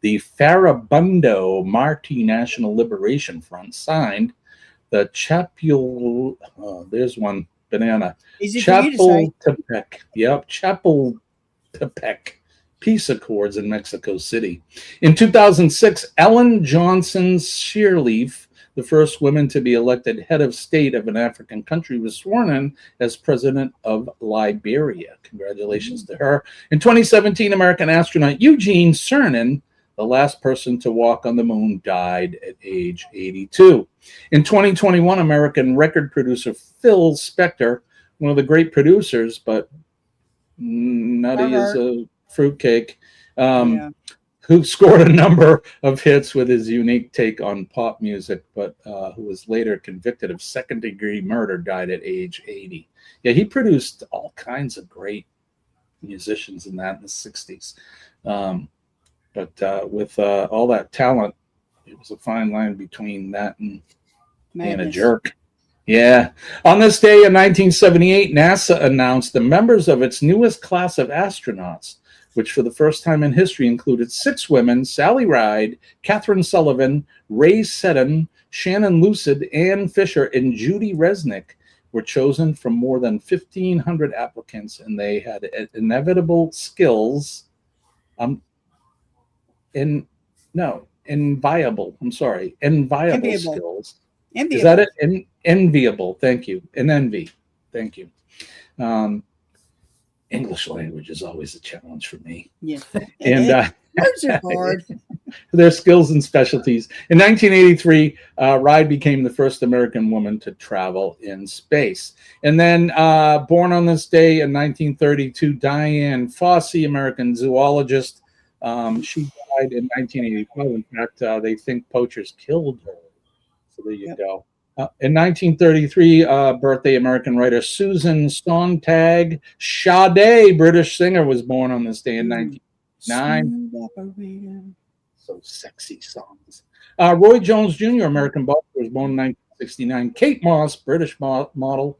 A: the Farabundo Marti National Liberation Front signed the there's one banana. Chapultepec. Yep, Chapultepec peace accords in Mexico City. In 2006, Ellen Johnson Sirleaf, the first woman to be elected head of state of an African country, was sworn in as president of Liberia. Congratulations to her. In 2017, American astronaut Eugene Cernan, the last person to walk on the moon, died at age 82. In 2021, American record producer Phil Spector, one of the great producers, but nutty as a fruitcake, who scored a number of hits with his unique take on pop music, but who was later convicted of second-degree murder, died at age 80. Yeah, he produced all kinds of great musicians in the 60s. But with all that talent, it was a fine line between that and being a
B: Madness.
A: jerk. Yeah. On this day in 1978, NASA announced the members of its newest class of astronauts, which for the first time in history included 6 women: Sally Ride, Catherine Sullivan, Ray Seddon, Shannon Lucid, Ann Fisher, and Judy Resnick, were chosen from more than 1,500 applicants, and they had inevitable skills. Enviable skills.
B: Enviable.
A: Is that it? Enviable. Thank you. And envy. Thank you. English language is always a challenge for me.
B: Yeah.
A: And
B: Words are hard.
A: their skills and specialties. In 1983, Ride became the first American woman to travel in space. And then born on this day in 1932, Diane Fossey, American zoologist. She died in 1985. In fact, they think poachers killed her. So there you go. In 1933, birthday American writer Susan Sontag Sade, British singer, was born on this day in 1909. So sexy songs. Roy Jones Jr., American boxer, was born in 1969. Kate Moss, British model.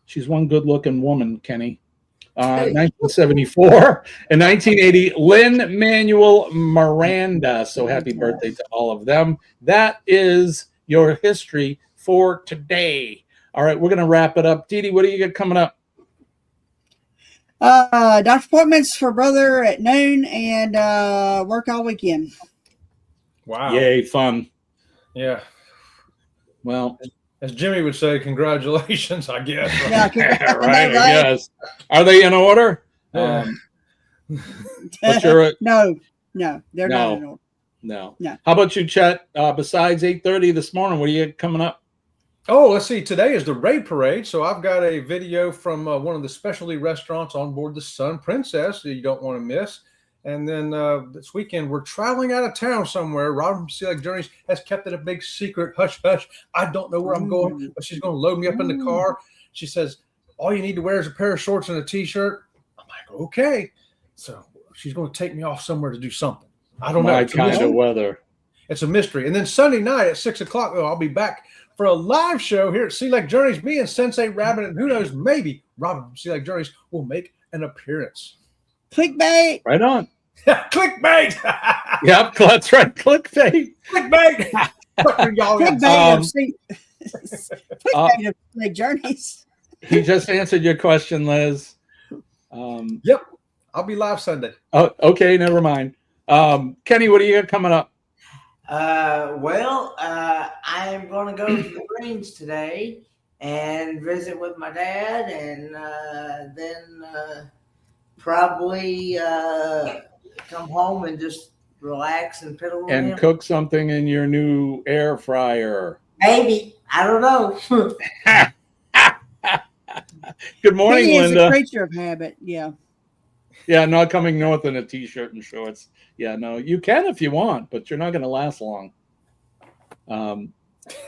A: She's one good-looking woman, Kenny. 1974. In 1980, Lin-Manuel Miranda. So happy birthday to all of them. That is your history for today. All right, we're going to wrap it up. Dee Dee, what do you got coming up?
B: Doctor appointments for brother at noon and work all weekend.
C: Wow.
A: Yay, fun.
C: Yeah.
A: Well,
C: as Jimmy would say, congratulations, I guess.
B: Yeah,
A: right, I guess. Are they in order?
C: Yeah.
A: But you're
B: No, they're not in order.
A: No.
B: No.
A: How about you, Chet? Besides 8:30 this morning, what are you coming up?
C: Oh, let's see. Today is the Raid Parade, so I've got a video from one of the specialty restaurants on board the Sun Princess that you don't want to miss. And then this weekend, we're traveling out of town somewhere. Robin from Sea Lake Journeys has kept it a big secret. Hush, hush. I don't know where I'm going, but she's going to load me up in the car. She says, all you need to wear is a pair of shorts and a T-shirt. I'm like, okay. So she's going to take me off somewhere to do something. I don't know.
A: My kind of weather.
C: It's a mystery. And then Sunday night at 6 o'clock, I'll be back for a live show here at Sea Lake Journeys. Me and Sensei Rabbit, and who knows, maybe Robin from Sea Lake Journeys will make an appearance.
B: Clickbait.
A: Right on.
C: Clickbait.
A: Yep, that's right. Clickbait.
C: Clickbait.
B: Clickbait of Lake Journeys.
A: He just answered your question, Liz.
C: Yep. I'll be live Sunday.
A: Oh, okay. Never mind. Kenny, what do you got coming up?
D: I am going to go to the Greens today and visit with my dad, and then probably come home and just relax and piddle with
A: And
D: him.
A: cook something in your new air fryer.
D: Maybe. I don't know.
A: Good morning,
B: He is
A: Linda.
B: a creature of habit. Yeah.
A: Yeah, not coming north in a T-shirt and shorts. Yeah, no, you can if you want, but you're not going to last long.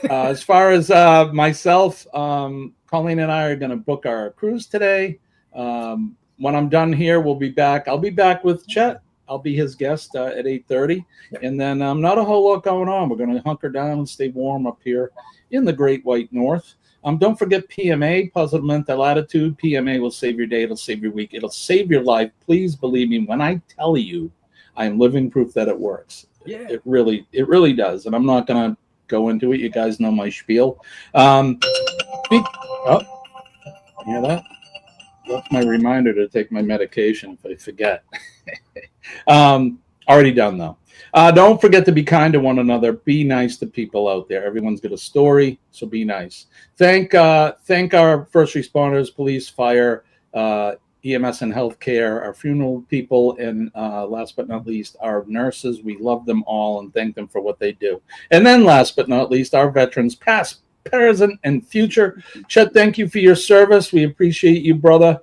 A: As far as myself, Colleen and I are going to book our cruise today. When I'm done here, we'll be back. I'll be back with Chet. I'll be his guest at 8:30. And then not a whole lot going on. We're going to hunker down and stay warm up here in the Great White North. Don't forget PMA, Positive Mental Attitude. PMA will save your day. It'll save your week. It'll save your life. Please believe me when I tell you, I am living proof that it works.
C: Yeah.
A: It really does. And I'm not going to go into it. You guys know my spiel. You hear that? That's my reminder to take my medication if I forget. Already done, though. Don't forget to be kind to one another. Be nice to people out there. Everyone's got a story, so be nice. Thank our first responders, police, fire, EMS and healthcare, our funeral people, and last but not least, our nurses. We love them all and thank them for what they do. And then last but not least, our veterans, past, present, and future. Chet, thank you for your service. We appreciate you, brother.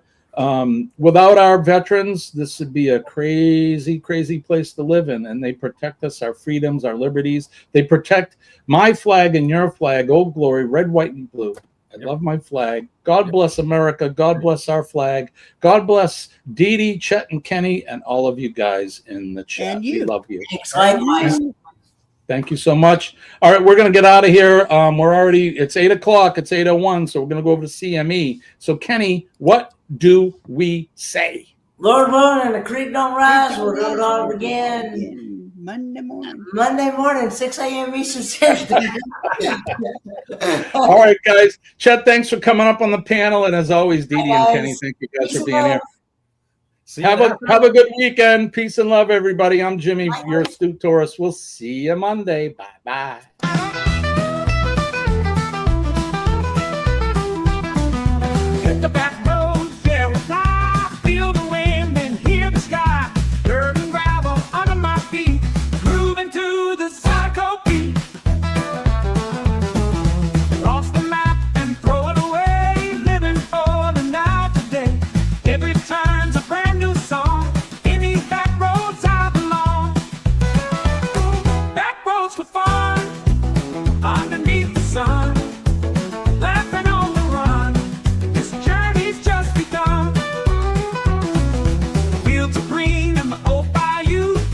A: Without our veterans, this would be a crazy, crazy place to live in. And they protect us, our freedoms, our liberties. They protect my flag and your flag, Old Glory, red, white, and blue. I love my flag. God bless America. God bless our flag. God bless Dee Dee, Chet, and Kenny, and all of you guys in the chat.
B: And you.
A: We love you.
D: Thanks, likewise.
A: Thank you so much. All right, we're going to get out of here. It's 8 o'clock. It's 8:01, so we're going to go over to CME. So, Kenny, what do we say?
D: Lord willing and the creek don't rise, we'll do it all again.
B: Monday morning.
D: Monday morning, 6 a.m. Eastern Standard Time.
A: All right, guys. Chet, thanks for coming up on the panel. And as always, Dee Dee and Kenny, thank you guys for being here. Have a good weekend. Peace and love, everybody. I'm Jimmy, your astute Taurus. We'll see you Monday. Bye-bye.